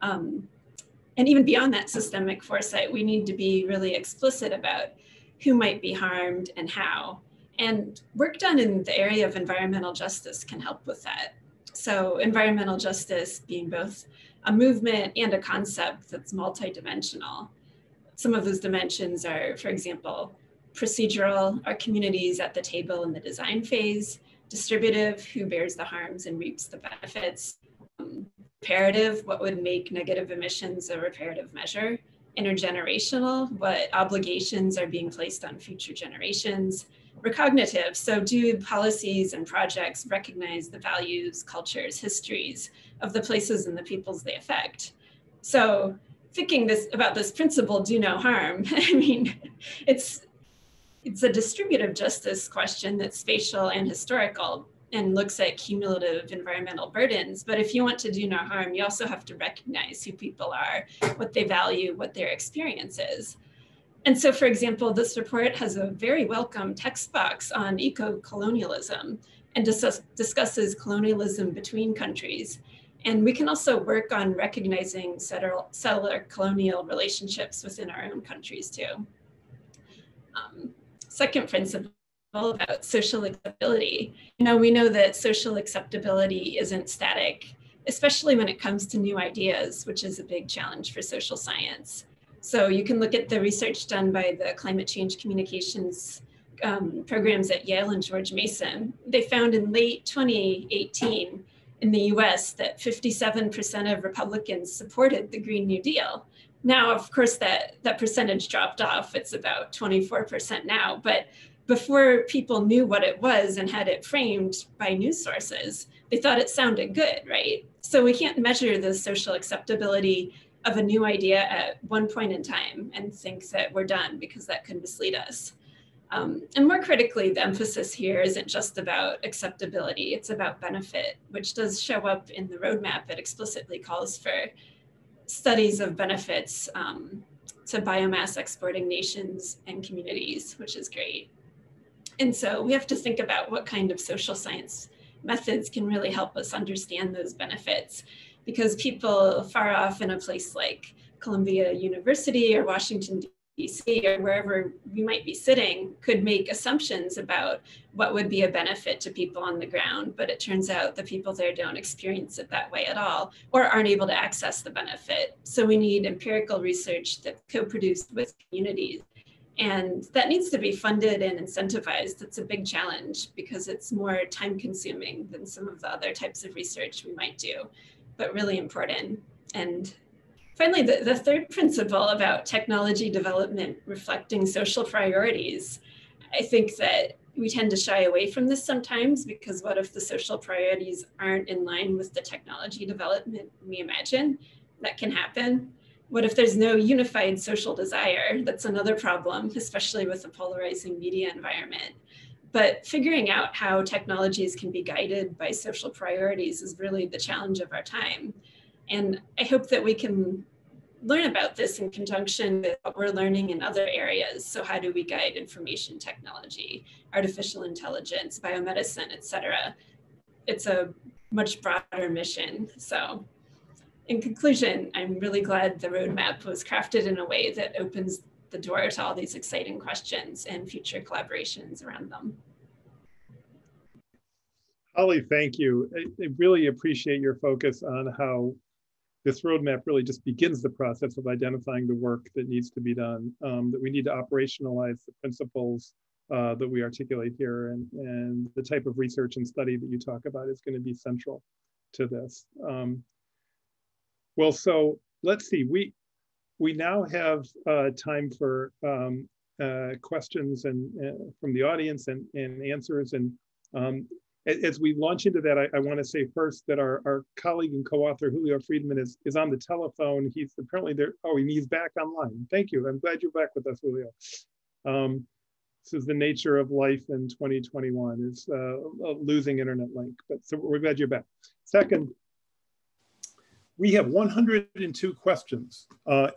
And even beyond that systemic foresight, we need to be really explicit about who might be harmed and how. And work done in the area of environmental justice can help with that. So environmental justice being both a movement and a concept that's multidimensional. Some of those dimensions are, for example, procedural, are communities at the table in the design phase, distributive, who bears the harms and reaps the benefits, reparative, what would make negative emissions a reparative measure, intergenerational, what obligations are being placed on future generations, recognitive, so do policies and projects recognize the values, cultures, histories of the places and the peoples they affect? So thinking about this principle, do no harm, I mean, it's a distributive justice question that's spatial and historical and looks at cumulative environmental burdens. But if you want to do no harm, you also have to recognize who people are, what they value, what their experience is. And so, for example, this report has a very welcome text box on eco-colonialism and discusses colonialism between countries. And we can also work on recognizing settler colonial relationships within our own countries too. Second principle about social acceptability. We know that social acceptability isn't static, especially when it comes to new ideas, which is a big challenge for social science. So you can look at the research done by the climate change communications programs at Yale and George Mason. They found in late 2018 in the US that 57% of Republicans supported the Green New Deal. Now, of course, that percentage dropped off. It's about 24% now, but before people knew what it was and had it framed by news sources, they thought it sounded good, right? So we can't measure the social acceptability of a new idea at one point in time and think that we're done, because that could mislead us. And more critically, the emphasis here isn't just about acceptability, it's about benefit, which does show up in the roadmap. It explicitly calls for studies of benefits to biomass exporting nations and communities, which is great. And so we have to think about what kind of social science methods can really help us understand those benefits, because people far off in a place like Columbia University or Washington, DC, or wherever we might be sitting could make assumptions about what would be a benefit to people on the ground, but it turns out the people there don't experience it that way at all, or aren't able to access the benefit. So we need empirical research that's co-produced with communities. And that needs to be funded and incentivized. It's a big challenge because it's more time consuming than some of the other types of research we might do, but really important. And finally, the third principle about technology development reflecting social priorities. I think that we tend to shy away from this sometimes, because what if the social priorities aren't in line with the technology development we imagine? That can happen. What if there's no unified social desire? That's another problem, especially with the polarizing media environment. But figuring out how technologies can be guided by social priorities is really the challenge of our time. And I hope that we can learn about this in conjunction with what we're learning in other areas. So how do we guide information technology, artificial intelligence, biomedicine, et cetera? It's a much broader mission. So in conclusion, I'm really glad the roadmap was crafted in a way that opens the door to all these exciting questions and future collaborations around them. Holly, thank you. I really appreciate your focus on how this roadmap really just begins the process of identifying the work that needs to be done, that we need to operationalize the principles that we articulate here, and the type of research and study that you talk about is going to be central to this. Well, so let's see, we now have time for questions and from the audience and answers. And as we launch into that, I want to say first that our colleague and co-author Julio Friedmann is on the telephone. He's apparently there. Oh, he's back online. Thank you. I'm glad you're back with us, Julio. This is the nature of life in 2021, is a losing internet link. But so we're glad you're back. Second, we have 102 questions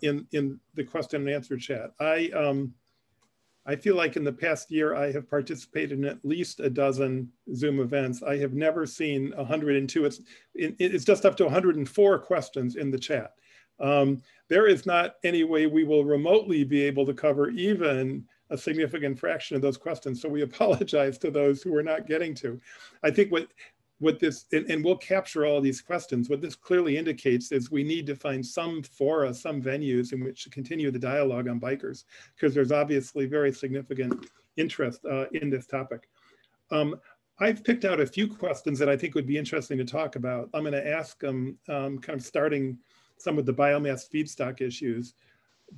in the question and answer chat. I feel like in the past year, I have participated in at least a dozen Zoom events. I have never seen 102. It's just up to 104 questions in the chat. There is not any way we will remotely be able to cover even a significant fraction of those questions. So we apologize to those who we're not getting to. I think what this, and we'll capture all of these questions, what this clearly indicates is we need to find some fora, some venues in which to continue the dialogue on BiCRS, because there's obviously very significant interest in this topic. I've picked out a few questions that I think would be interesting to talk about. I'm going to ask them kind of starting some of the biomass feedstock issues,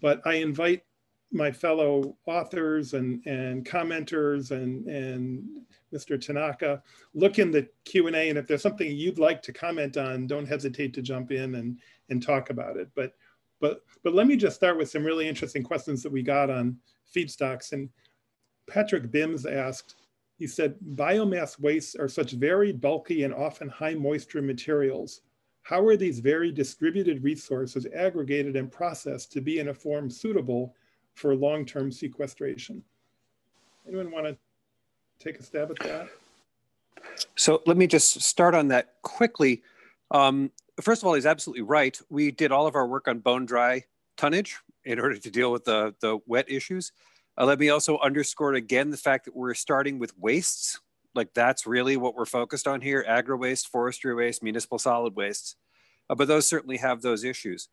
but I invite my fellow authors and commenters and Mr. Tanaka, look in the Q&A, and if there's something you'd like to comment on, don't hesitate to jump in and talk about it. But let me just start with some really interesting questions that we got on feedstocks. And Patrick Bims asked, he said, biomass wastes are such very bulky and often high moisture materials. How are these very distributed resources aggregated and processed to be in a form suitable for long-term sequestration? Anyone want to take a stab at that? So let me just start on that quickly. First of all, he's absolutely right. We did all of our work on bone dry tonnage in order to deal with the wet issues. Let me also underscore again the fact that we're starting with wastes. Like that's really what we're focused on here: agri-waste, forestry waste, municipal solid wastes. But those certainly have those issues.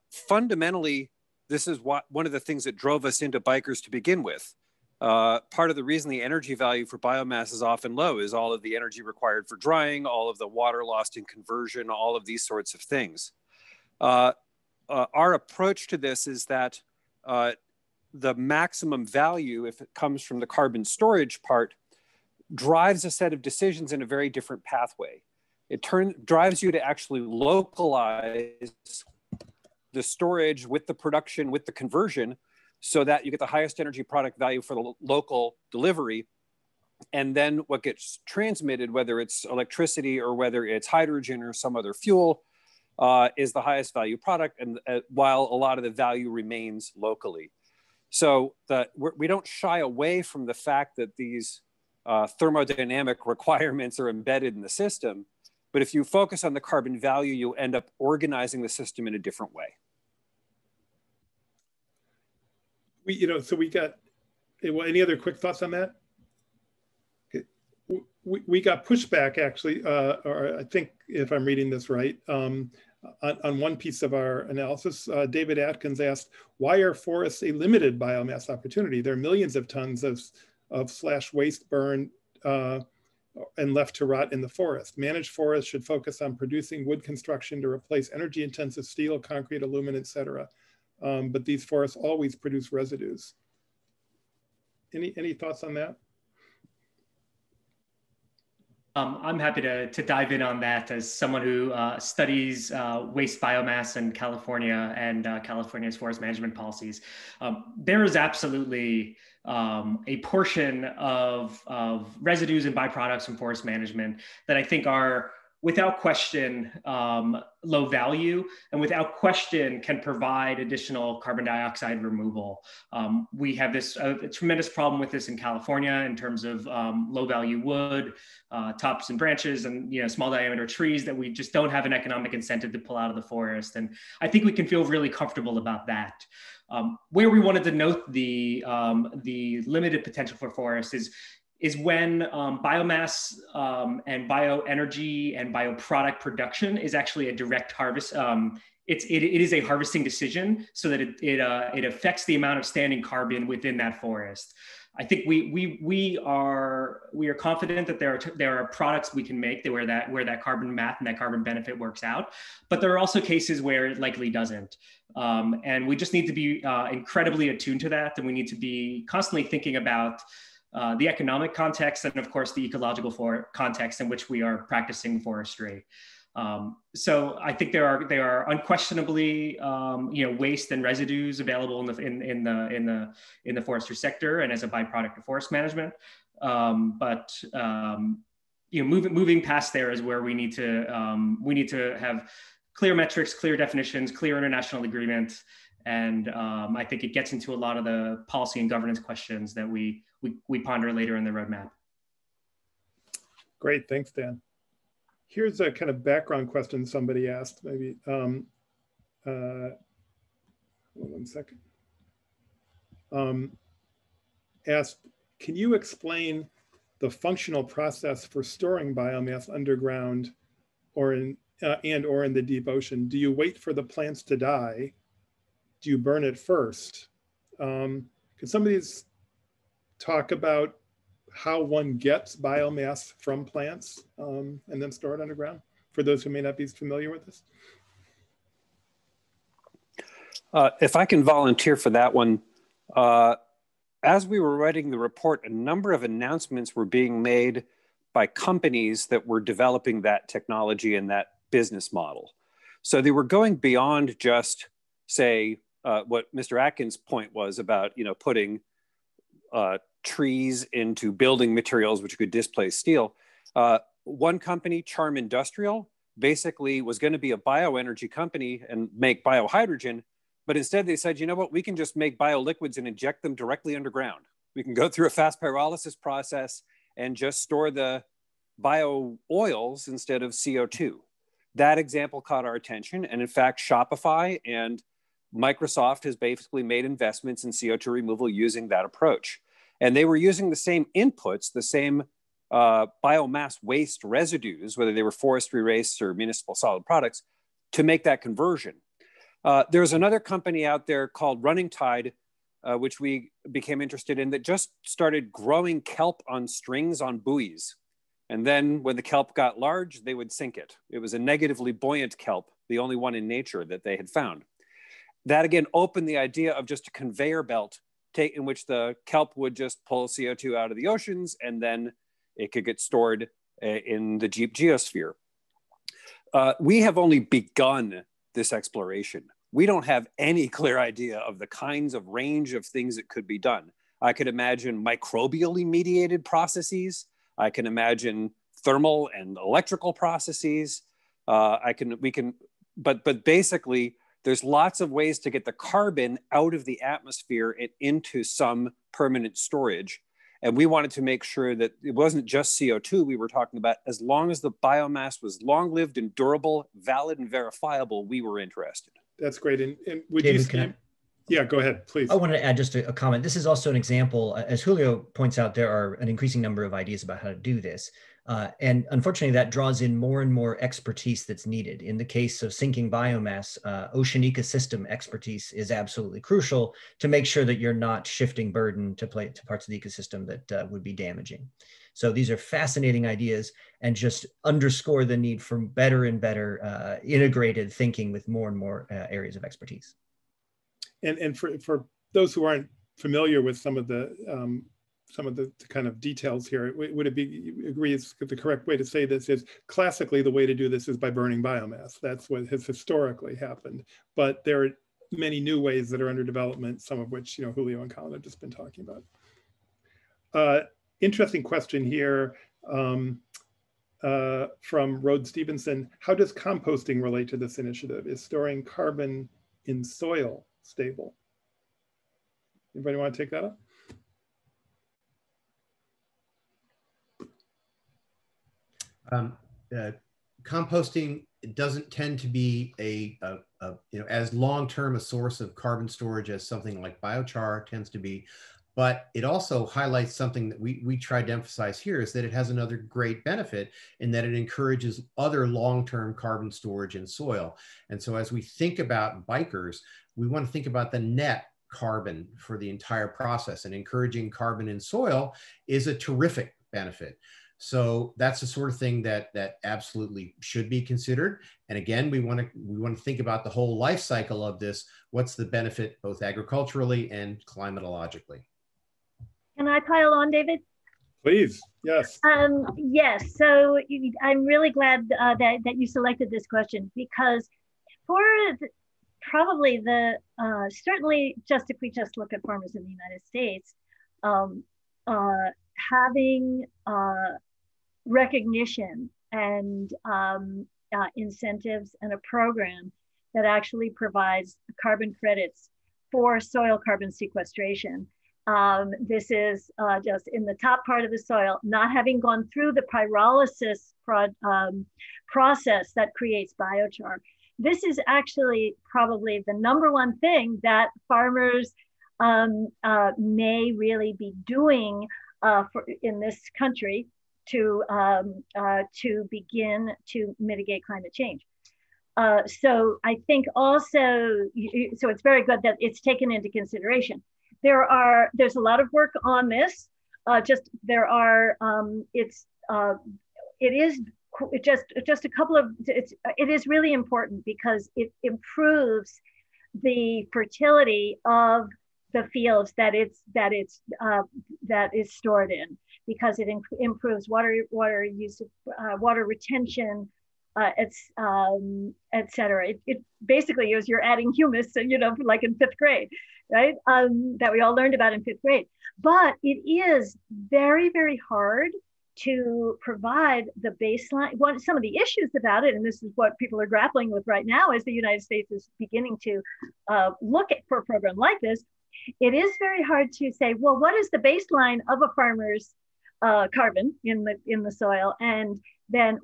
Fundamentally, this is one of the things that drove us into BiCRS to begin with. Part of the reason the energy value for biomass is often low is all of the energy required for drying, all of the water lost in conversion, all of these sorts of things. Our approach to this is that the maximum value, if it comes from the carbon storage part, drives a set of decisions in a very different pathway. It drives you to actually localize the storage with the production, with the conversion, so that you get the highest energy product value for the local delivery. And then what gets transmitted, whether it's electricity or whether it's hydrogen or some other fuel, is the highest value product, and while a lot of the value remains locally. So we don't shy away from the fact that these thermodynamic requirements are embedded in the system, but if you focus on the carbon value, you end up organizing the system in a different way. So we got, any other quick thoughts on that? Okay. We got pushback actually, or I think if I'm reading this right, on one piece of our analysis. David Atkins asked, why are forests a limited biomass opportunity? There are millions of tons of slash waste burned and left to rot in the forest. Managed forests should focus on producing wood construction to replace energy intensive steel, concrete, aluminum, et cetera. But these forests always produce residues. Any thoughts on that? I'm happy to dive in on that as someone who studies waste biomass in California and California's forest management policies. There is absolutely a portion of residues and byproducts from forest management that I think are, without question, low value, and without question can provide additional carbon dioxide removal. We have this a tremendous problem with this in California in terms of low value wood, tops and branches, and small diameter trees that we just don't have an economic incentive to pull out of the forest. And I think we can feel really comfortable about that. Where we wanted to note the limited potential for forests is when biomass and bioenergy and bioproduct production is actually a direct harvest. It is a harvesting decision, so that it affects the amount of standing carbon within that forest. I think we are confident that there are products we can make where that carbon math and that carbon benefit works out, but there are also cases where it likely doesn't. And we just need to be incredibly attuned to that, and we need to be constantly thinking about the economic context and, of course, the ecological context in which we are practicing forestry. So I think there are unquestionably waste and residues available in the forestry sector and as a byproduct of forest management. But moving past there is where we need to have clear metrics, clear definitions, clear international agreement. And I think it gets into a lot of the policy and governance questions that we ponder later in the roadmap. Great, thanks, Dan. Here's a kind of background question somebody asked, maybe. Hold on 1 second. Asked, can you explain the functional process for storing biomass underground or in the deep ocean? Do you wait for the plants to die? Do you burn it first? Can some of these talk about how one gets biomass from plants and then store it underground, for those who may not be familiar with this? If I can volunteer for that one, as we were writing the report, a number of announcements were being made by companies that were developing that technology and that business model. So they were going beyond just, say, what Mr. Atkins' point was about, putting trees into building materials which could displace steel. One company, Charm Industrial, basically was going to be a bioenergy company and make biohydrogen, but instead they said, you know what, we can just make bioliquids and inject them directly underground. We can go through a fast pyrolysis process and just store the bio oils instead of CO2. That example caught our attention. And in fact, Shopify and Microsoft has basically made investments in CO2 removal using that approach. And they were using the same inputs, the same biomass waste residues, whether they were forestry waste or municipal solid products, to make that conversion. There's another company out there called Running Tide, which we became interested in, that just started growing kelp on strings on buoys. And then when the kelp got large, they would sink it. It was a negatively buoyant kelp, the only one in nature that they had found. That again opened the idea of just a conveyor belt in which the kelp would just pull CO2 out of the oceans, and then it could get stored in the deep geosphere. We have only begun this exploration. We don't have any clear idea of the kinds of range of things that could be done. I could imagine microbially mediated processes. I can imagine thermal and electrical processes. But basically, there's lots of ways to get the carbon out of the atmosphere and into some permanent storage. And we wanted to make sure that it wasn't just CO2 we were talking about. As long as the biomass was long-lived and durable, valid and verifiable, we were interested. That's great. And would David, you say, yeah, go ahead, please. I wanted to add just a comment. This is also an example, as Julio points out, there are an increasing number of ideas about how to do this. And unfortunately, that draws in more and more expertise that's needed. In the case of sinking biomass, ocean ecosystem expertise is absolutely crucial to make sure that you're not shifting burden to parts of the ecosystem that would be damaging. So these are fascinating ideas and just underscore the need for better and better integrated thinking with more and more areas of expertise. And for those who aren't familiar with some of the some of the kind of details here. Would it be, agree is the correct way to say this is classically the way to do this is by burning biomass. That's what has historically happened. But there are many new ways that are under development, some of which, you know, Julio and Colin have just been talking about. Interesting question here from Rhodes Stevenson. How does composting relate to this initiative? Is storing carbon in soil stable? Anybody want to take that up? Composting doesn't tend to be as long-term a source of carbon storage as something like biochar tends to be, but it also highlights something that we tried to emphasize here, is that it has another great benefit in that it encourages other long-term carbon storage in soil. And so as we think about BiCRS, we want to think about the net carbon for the entire process, and encouraging carbon in soil is a terrific benefit. So that's the sort of thing that absolutely should be considered. And again, we want to think about the whole life cycle of this. What's the benefit both agriculturally and climatologically? Can I pile on, David? Please, yes. Yes, so I'm really glad that you selected this question, because for probably certainly just if we just look at farmers in the United States, having recognition and incentives and a program that actually provides carbon credits for soil carbon sequestration. This is just in the top part of the soil, not having gone through the pyrolysis process that creates biochar. This is actually probably the ` thing that farmers may really be doing in this country to begin to mitigate climate change. So I think also, so it's very good that it's taken into consideration. There's a lot of work on this. It is really important because it improves the fertility of the fields that is stored in, because it improves water use, water retention, et cetera. It basically is, you're adding humus, you know, like in 5th grade, right? That we all learned about in 5th grade. But it is very, very hard to provide the baseline. Some of the issues about it, and this is what people are grappling with right now, as the United States is beginning to look for a program like this. It is very hard to say, well, what is the baseline of a farmer's carbon in the soil, and then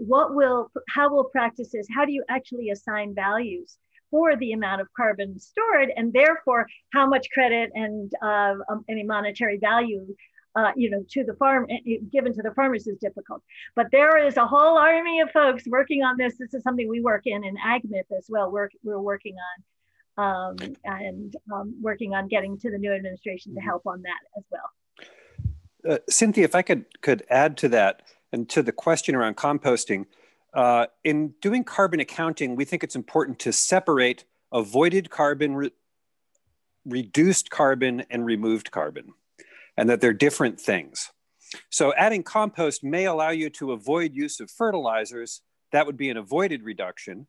how will practices, how do you actually assign values for the amount of carbon stored, and therefore how much credit and any monetary value to the farm given to the farmers is difficult. But there is a whole army of folks working on this. This is something we work in AgMIP as well. We're working on working on getting to the new administration to help on that as well. Cynthia, if I could add to that and to the question around composting, in doing carbon accounting, we think it's important to separate avoided carbon, reduced carbon, and removed carbon, and that they're different things. So adding compost may allow you to avoid use of fertilizers. That would be an avoided reduction.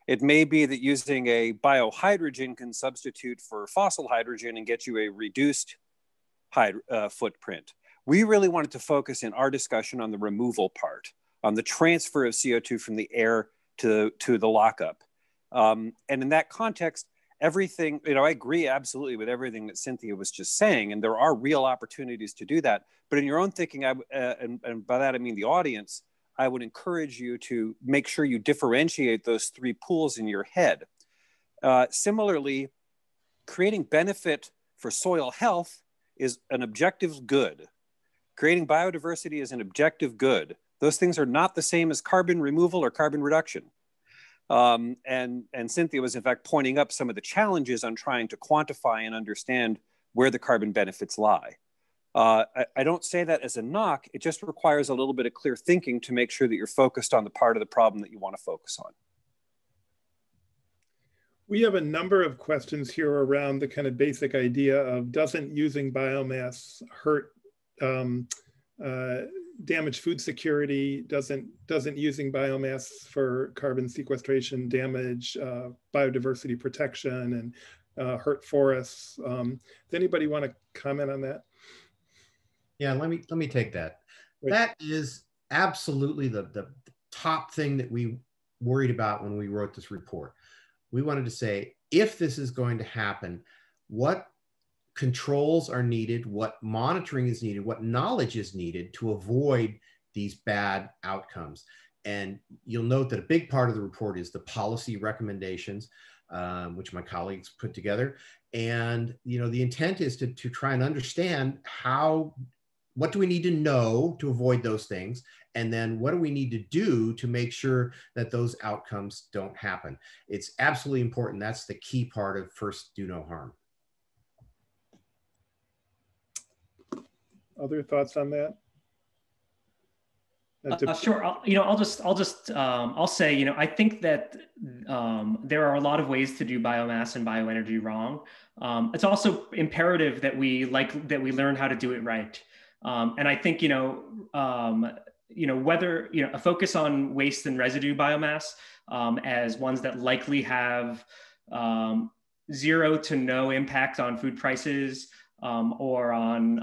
It may be that using a biohydrogen can substitute for fossil hydrogen and get you a reduced footprint. We really wanted to focus in our discussion on the removal part, on the transfer of CO2 from the air to the lockup. And in that context, everything, I agree absolutely with everything that Cynthia was just saying, and there are real opportunities to do that. But in your own thinking, and by that I mean the audience, I would encourage you to make sure you differentiate those 3 pools in your head. Similarly, creating benefit for soil health is an objective good. Creating biodiversity is an objective good. Those things are not the same as carbon removal or carbon reduction. And Cynthia was in fact pointing up some of the challenges on trying to quantify and understand where the carbon benefits lie. I don't say that as a knock. It just requires a little bit of clear thinking to make sure that you're focused on the part of the problem that you want to focus on. We have a number of questions here around the kind of basic idea of, doesn't using biomass hurt damage food security, doesn't using biomass for carbon sequestration damage biodiversity protection and hurt forests. Does anybody want to comment on that? Yeah, let me take that. Right. That is absolutely the top thing that we worried about when we wrote this report. We wanted to say, if this is going to happen, what controls are needed, what monitoring is needed, what knowledge is needed to avoid these bad outcomes. And you'll note that a big part of the report is the policy recommendations, which my colleagues put together. And the intent is to try and understand what do we need to know to avoid those things? And then what do we need to do to make sure that those outcomes don't happen? It's absolutely important. That's the key part of first do no harm. Other thoughts on that? Sure. I'll say, I think that there are a lot of ways to do biomass and bioenergy wrong. It's also imperative that we learn how to do it right. And I think, whether, a focus on waste and residue biomass as ones that likely have 0 to no impact on food prices, or on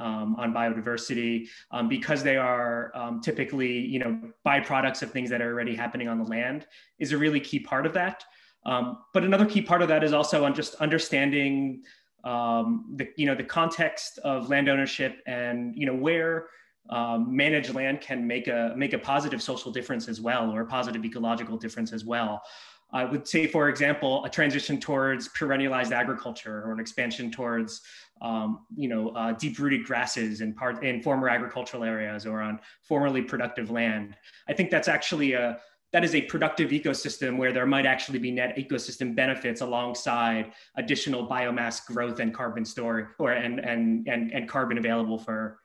biodiversity, because they are typically, byproducts of things that are already happening on the land, is a really key part of that. But another key part of that is also on just understanding the context of land ownership and where managed land can make a positive social difference as well, or a positive ecological difference as well. I would say, for example, a transition towards perennialized agriculture, or an expansion towards deep-rooted grasses in former agricultural areas or on formerly productive land. I think that's actually that is a productive ecosystem where there might actually be net ecosystem benefits alongside additional biomass growth and carbon storage, and carbon available for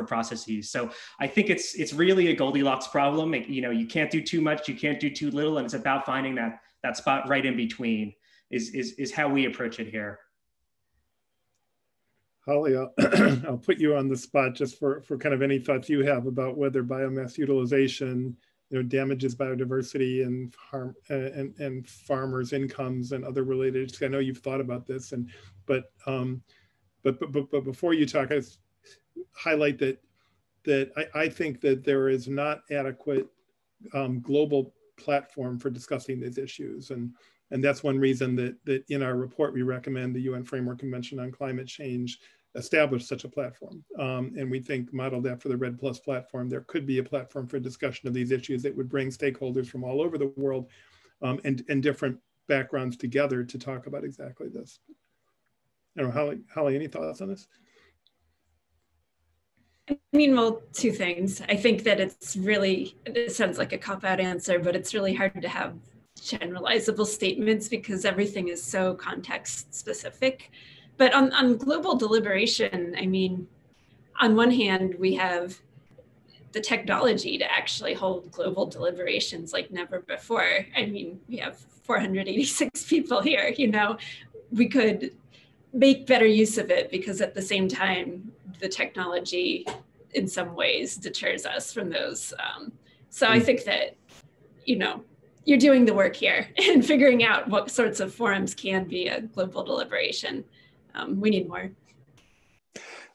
processes. So I think it's really a Goldilocks problem. You can't do too much, you can't do too little, and it's about finding that spot right in between is how we approach it here. Holly, I'll put you on the spot just for kind of any thoughts you have about whether biomass utilization damages biodiversity and farmers' incomes and other related issues. I know you've thought about this, but before you talk, I highlight that I think that there is not adequate global platform for discussing these issues, and that's one reason that in our report we recommend the UN Framework Convention on Climate Change establish such a platform. And we think, modeled after the REDD+ platform, there could be a platform for discussion of these issues that would bring stakeholders from all over the world and different backgrounds together to talk about exactly this. I don't know, Holly, any thoughts on this? I mean, well, two things. I think that it sounds like a cop-out answer, but it's really hard to have generalizable statements because everything is so context specific. But on global deliberation, I mean, on one hand, we have the technology to actually hold global deliberations like never before. I mean, we have 486 people here, we could make better use of it because at the same time, the technology in some ways deters us from those. So I think that, you're doing the work here and figuring out what sorts of forums can be a global deliberation. We need more.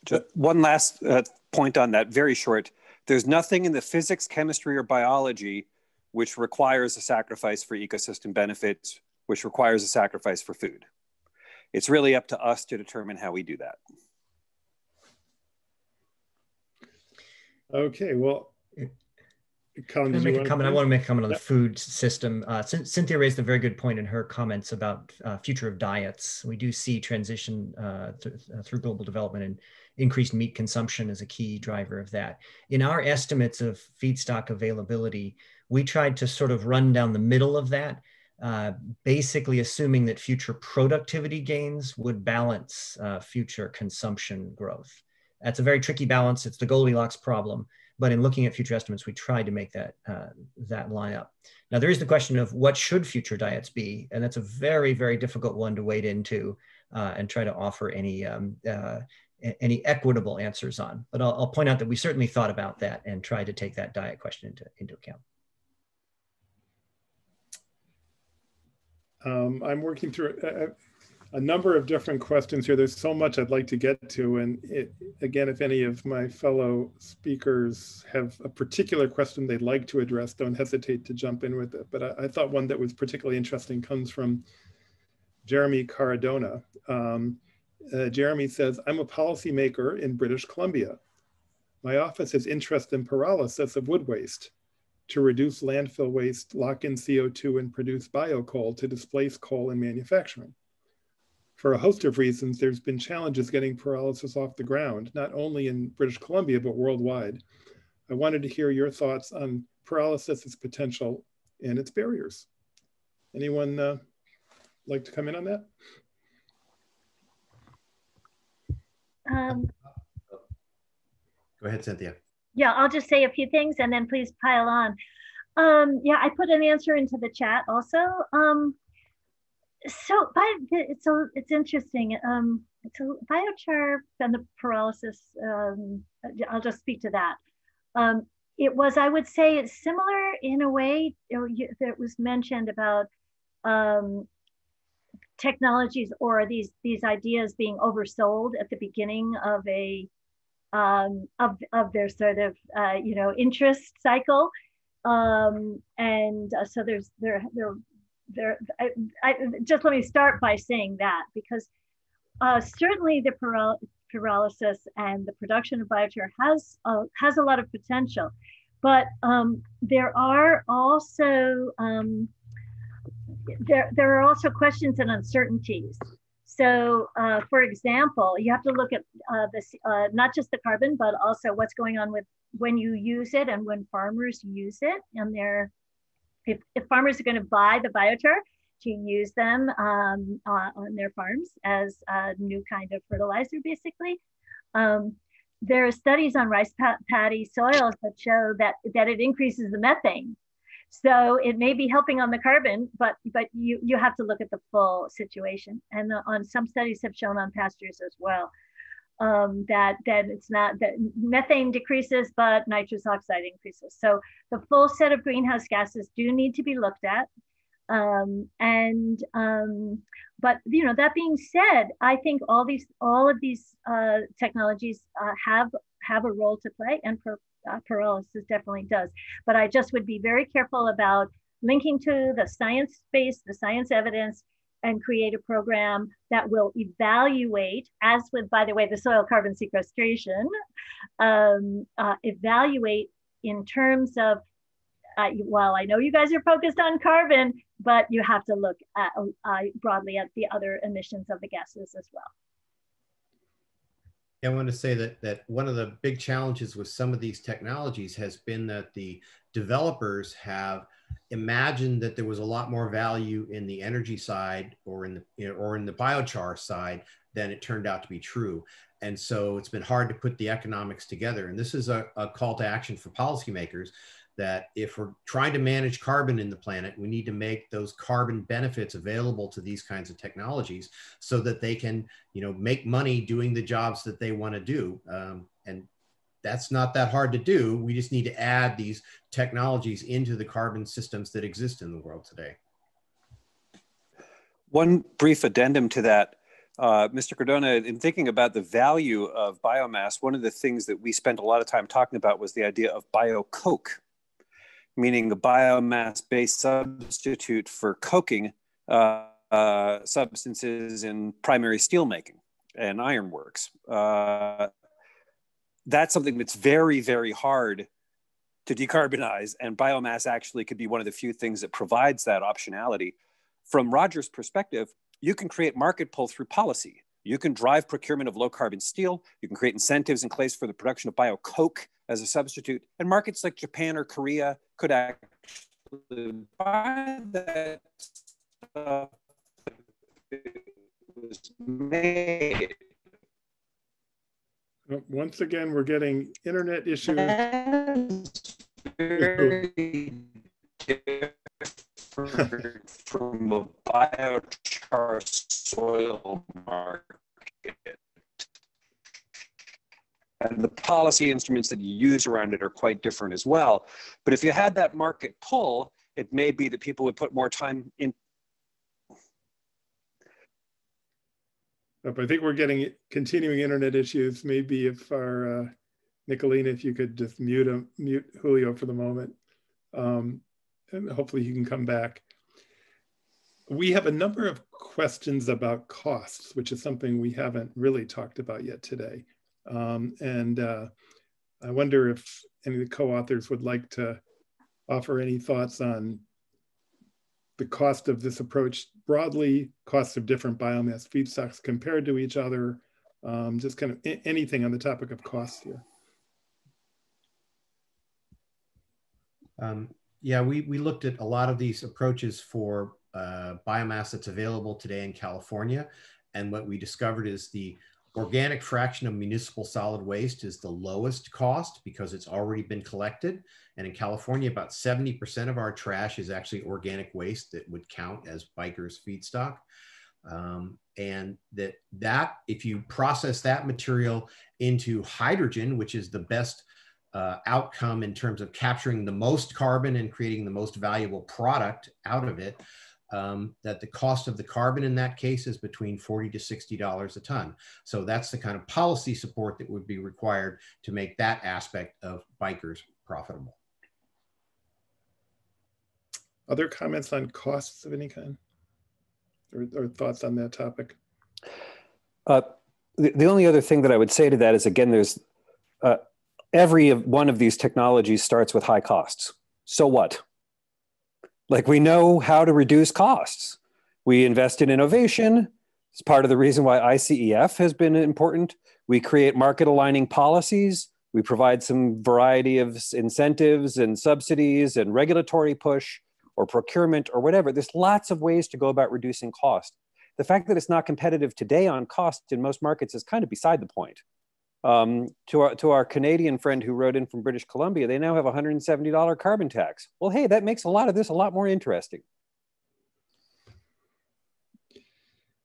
Just one last point on that, very short. There's nothing in the physics, chemistry, or biology which requires a sacrifice for ecosystem benefits, which requires a sacrifice for food. It's really up to us to determine how we do that. Okay, well, Colin, I want to make a comment on the food system. Cynthia raised a very good point in her comments about future of diets. We do see transition through global development, and increased meat consumption is a key driver of that. In our estimates of feedstock availability, we tried to sort of run down the middle of that, basically assuming that future productivity gains would balance future consumption growth. That's a very tricky balance. It's the Goldilocks problem. But in looking at future estimates, we tried to make that line up. Now, there is the question of what should future diets be? And that's a very, very difficult one to wade into and try to offer any any equitable answers on. But I'll point out that we certainly thought about that and tried to take that diet question into account. I'm working through a number of different questions here. There's so much I'd like to get to. And again, if any of my fellow speakers have a particular question they'd like to address, don't hesitate to jump in with it. But I thought one that was particularly interesting comes from Jeremy Caradona. Jeremy says, I'm a policymaker in British Columbia. My office has interest in pyrolysis of wood waste to reduce landfill waste, lock in CO2, and produce biocoal to displace coal in manufacturing. For a host of reasons, there's been challenges getting pyrolysis off the ground, not only in British Columbia, but worldwide. I wanted to hear your thoughts on pyrolysis, its potential, and its barriers. Anyone like to come in on that? Go ahead, Cynthia. Yeah, I'll just say a few things and then please pile on. Yeah, I put an answer into the chat also. It's interesting. So biochar and the pyrolysis, I'll just speak to that. It was, I would say it's similar in a way, that was mentioned about technologies or these ideas being oversold at the beginning of a of their sort of interest cycle, so just let me start by saying that, because certainly the pyrolysis and the production of biochar has a lot of potential, but there are also questions and uncertainties. So, for example, you have to look at not just the carbon, but also what's going on with when you use it and when farmers use it. And if farmers are going to buy the biochar to use them on their farms as a new kind of fertilizer, basically. There are studies on rice paddy soils that show that it increases the methane. So it may be helping on the carbon, but you have to look at the full situation. And on some studies have shown on pastures as well, that it's not that methane decreases, but nitrous oxide increases. So the full set of greenhouse gases do need to be looked at. But that being said, I think all of these technologies have a role to play, and pyrolysis definitely does. But I just would be very careful about linking to the science base, the science evidence, and create a program that will evaluate, as with, by the way, the soil carbon sequestration, evaluate in terms of, well, I know you guys are focused on carbon, but you have to look at, broadly at the other emissions of the gases as well. I want to say that one of the big challenges with some of these technologies has been that the developers have imagined that there was a lot more value in the energy side or in the biochar side than it turned out to be true. And so it's been hard to put the economics together. And this is a call to action for policymakers, that if we're trying to manage carbon in the planet, we need to make those carbon benefits available to these kinds of technologies so that they can, make money doing the jobs that they want to do. And that's not that hard to do. We just need to add these technologies into the carbon systems that exist in the world today. One brief addendum to that, Mr. Cardona, in thinking about the value of biomass, one of the things that we spent a lot of time talking about was the idea of biocoke, meaning a biomass-based substitute for coking substances in primary steelmaking and ironworks. That's something that's very, very hard to decarbonize, and biomass actually could be one of the few things that provides that optionality. From Roger's perspective, you can create market pull through policy. You can drive procurement of low carbon steel. You can create incentives in place for the production of biocoke as a substitute. And markets like Japan or Korea could actually buy that stuff if it was made. Once again, we're getting internet issues. Very different from a biochar soil market. policy instruments that you use around it are quite different as well. But if you had that market pull, it may be that people would put more time in. I think we're getting continuing internet issues. Maybe if our Nicolina, if you could just mute Julio for the moment, and hopefully he can come back. We have a number of questions about costs, which is something we haven't really talked about yet today. I wonder if any of the co-authors would like to offer any thoughts on the cost of this approach broadly, costs of different biomass feedstocks compared to each other, just kind of anything on the topic of costs here. Yeah, we looked at a lot of these approaches for biomass that's available today in California. And what we discovered is the organic fraction of municipal solid waste is the lowest cost because it's already been collected. And in California, about 70% of our trash is actually organic waste that would count as BiCRS feedstock. And that if you process that material into hydrogen, which is the best outcome in terms of capturing the most carbon and creating the most valuable product out of it, that the cost of the carbon in that case is between $40 to $60 a ton. So that's the kind of policy support that would be required to make that aspect of BiCRS profitable. Other comments on costs of any kind or thoughts on that topic? The only other thing that I would say to that is, again, there's every one of these technologies starts with high costs. So what? Like, we know how to reduce costs. We invest in innovation. It's part of the reason why ICEF has been important. We create market aligning policies. We provide some variety of incentives and subsidies and regulatory push or procurement or whatever. There's lots of ways to go about reducing cost. The fact that it's not competitive today on cost in most markets is kind of beside the point. To our Canadian friend who wrote in from British Columbia, they now have a $170 carbon tax. Well, hey, that makes a lot of this a lot more interesting.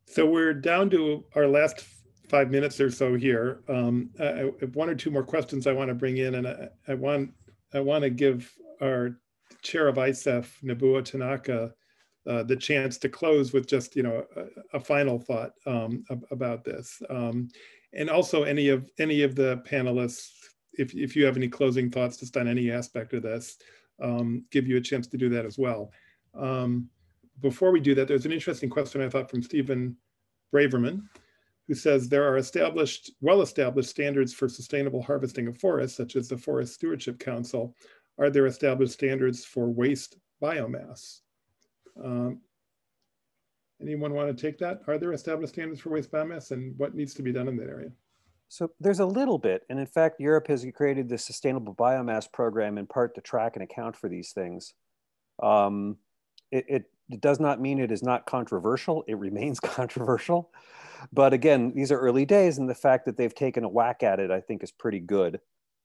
So we're down to our last 5 minutes or so here. I have one or two more questions I want to bring in, and I want to give our chair of Isaf, Nobuo Tanaka, the chance to close with just a final thought about this. And also any of the panelists, if you have any closing thoughts just on any aspect of this, give you a chance to do that as well. Before we do that, there's an interesting question I thought from Stephen Braverman, who says there are well-established standards for sustainable harvesting of forests, such as the Forest Stewardship Council. Are there established standards for waste biomass? Anyone want to take that? Are there established standards for waste biomass, and what needs to be done in that area? So there's a little bit, and in fact, Europe has created this sustainable biomass program in part to track and account for these things. It does not mean it is not controversial. It remains controversial. But again, these are early days, and the fact that they've taken a whack at it, I think, is pretty good.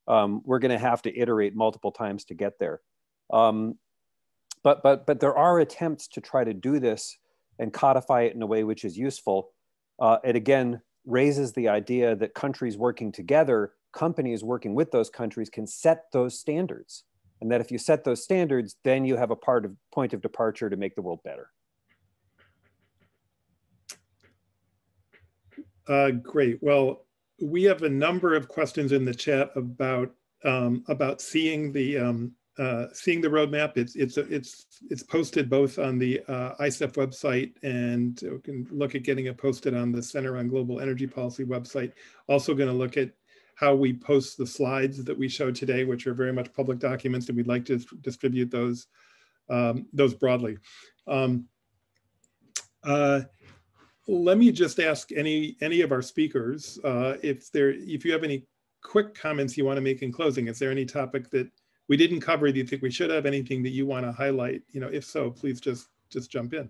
We're going to have to iterate multiple times to get there. But there are attempts to try to do this and codify it in a way which is useful. It again raises the idea that countries working together, companies working with those countries can set those standards. And that if you set those standards, then you have a point of departure to make the world better. Great. Well, we have a number of questions in the chat about seeing the roadmap. It's posted both on the ISEF website, and we can look at getting it posted on the Center on Global Energy Policy website. Also going to look at how we post the slides that we showed today, which are very much public documents, and we'd like to distribute those broadly. Let me just ask any of our speakers if you have any quick comments you want to make in closing. Is there any topic that we didn't cover that you think we should have? Anything that you want to highlight? If so, please just jump in.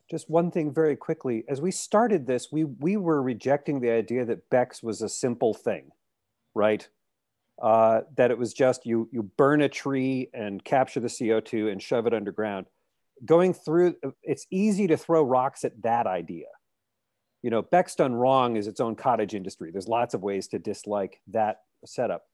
Just one thing very quickly. As we started this, we were rejecting the idea that BECCS was a simple thing, right? That it was just you burn a tree and capture the CO2 and shove it underground. Going through, it's easy to throw rocks at that idea. You know, BECCS done wrong is its own cottage industry. There's lots of ways to dislike that setup.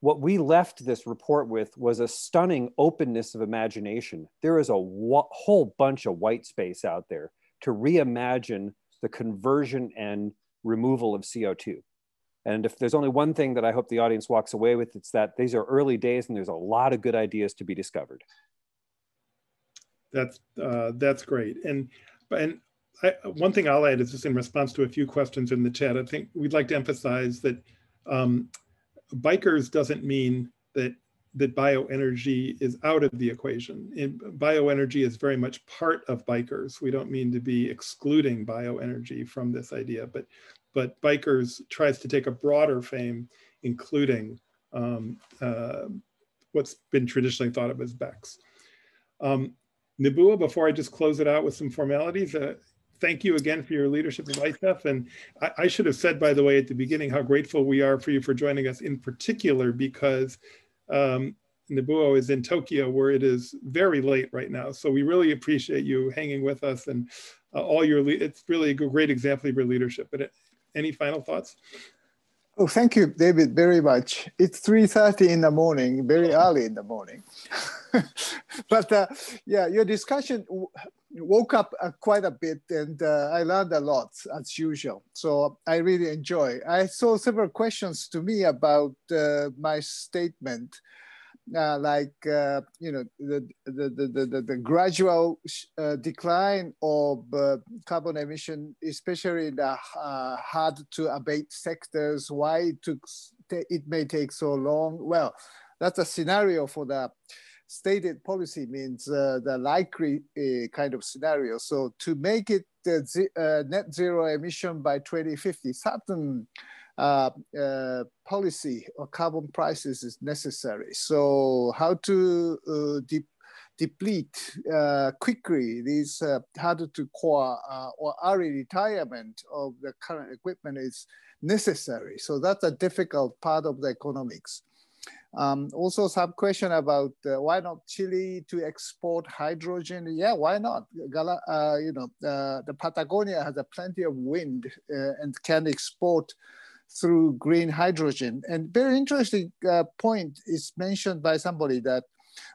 What we left this report with was a stunning openness of imagination. There is a whole bunch of white space out there to reimagine the conversion and removal of CO2. And if there's only one thing that I hope the audience walks away with, it's that these are early days and there's a lot of good ideas to be discovered. That's great. And one thing I'll add is just in response to a few questions in the chat. I think we'd like to emphasize that BiCRS doesn't mean that bioenergy is out of the equation. Bioenergy is very much part of BiCRS. We don't mean to be excluding bioenergy from this idea, but BiCRS tries to take a broader frame, including what's been traditionally thought of as BECCS. Nabua, before I just close it out with some formalities, thank you again for your leadership of Isaf. And I should have said, by the way, at the beginning, how grateful we are for you for joining us in particular, because Nabua is in Tokyo, where it is very late right now. So we really appreciate you hanging with us and it's really a great example of your leadership. But any final thoughts? Oh, thank you, David, very much. It's 3:30 in the morning, very early in the morning. But yeah, your discussion woke up quite a bit, and I learned a lot as usual. So I really enjoy. I saw several questions to me about my statement, like you know, the gradual decline of carbon emission, especially in the hard to abate sectors. Why it may take so long? Well, that's a scenario for the stated policy, means the likely kind of scenario. So to make it net zero emission by 2050, certain policy or carbon prices is necessary. So how to deplete quickly these hard to core or early retirement of the current equipment is necessary. So that's a difficult part of the economics. Also some question about why not Chile to export hydrogen? Yeah, why not? You know, the Patagonia has plenty of wind and can export through green hydrogen. And very interesting point is mentioned by somebody that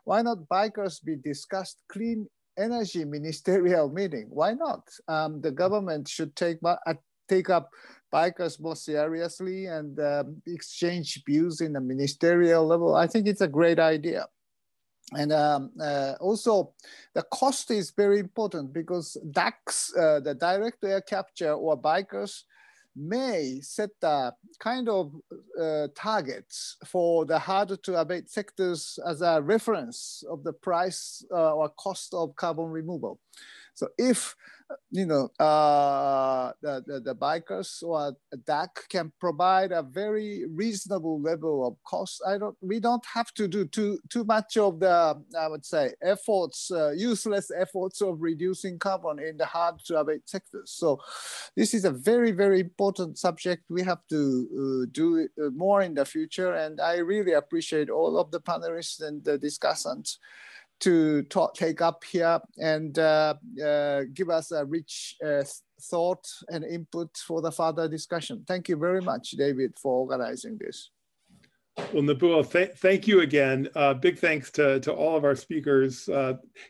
why not BiCRS be discussed clean energy ministerial meeting? Why not? The government should take up BiCRS more seriously and exchange views in the ministerial level. I think it's a great idea. And also the cost is very important, because DACs, the direct air capture or BiCRS, may set the kind of targets for the hard to abate sectors as a reference of the price or cost of carbon removal. So if you know the BiCRS or DAC can provide a very reasonable level of cost, we don't have to do too much of the, I would say, efforts, useless efforts of reducing carbon in the hard to abate sectors. So this is a very, very important subject. We have to do more in the future, and I really appreciate all of the panelists and the discussants to take up here and give us a rich thought and input for the further discussion. Thank you very much, David, for organizing this. Well, Nabua, thank you again. Big thanks to all of our speakers.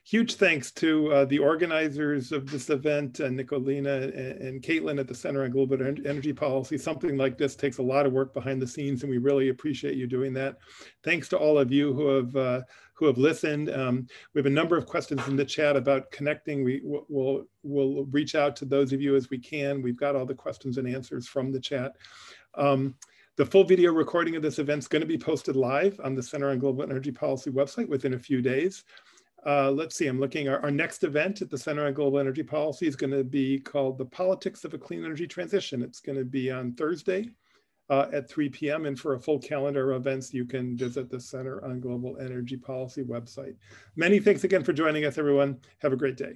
Huge thanks to the organizers of this event, Nicolina and Caitlin at the Center on Global Energy Policy. Something like this takes a lot of work behind the scenes, and we really appreciate you doing that. Thanks to all of you who have listened. We have a number of questions in the chat about connecting. We'll reach out to those of you as we can. We've got all the questions and answers from the chat. The full video recording of this event is going to be posted live on the Center on Global Energy Policy website within a few days. Let's see, I'm looking, our next event at the Center on Global Energy Policy is going to be called The Politics of a Clean Energy Transition. It's going to be on Thursday at 3 p.m. And for a full calendar of events, you can visit the Center on Global Energy Policy website. Many thanks again for joining us, everyone. Have a great day.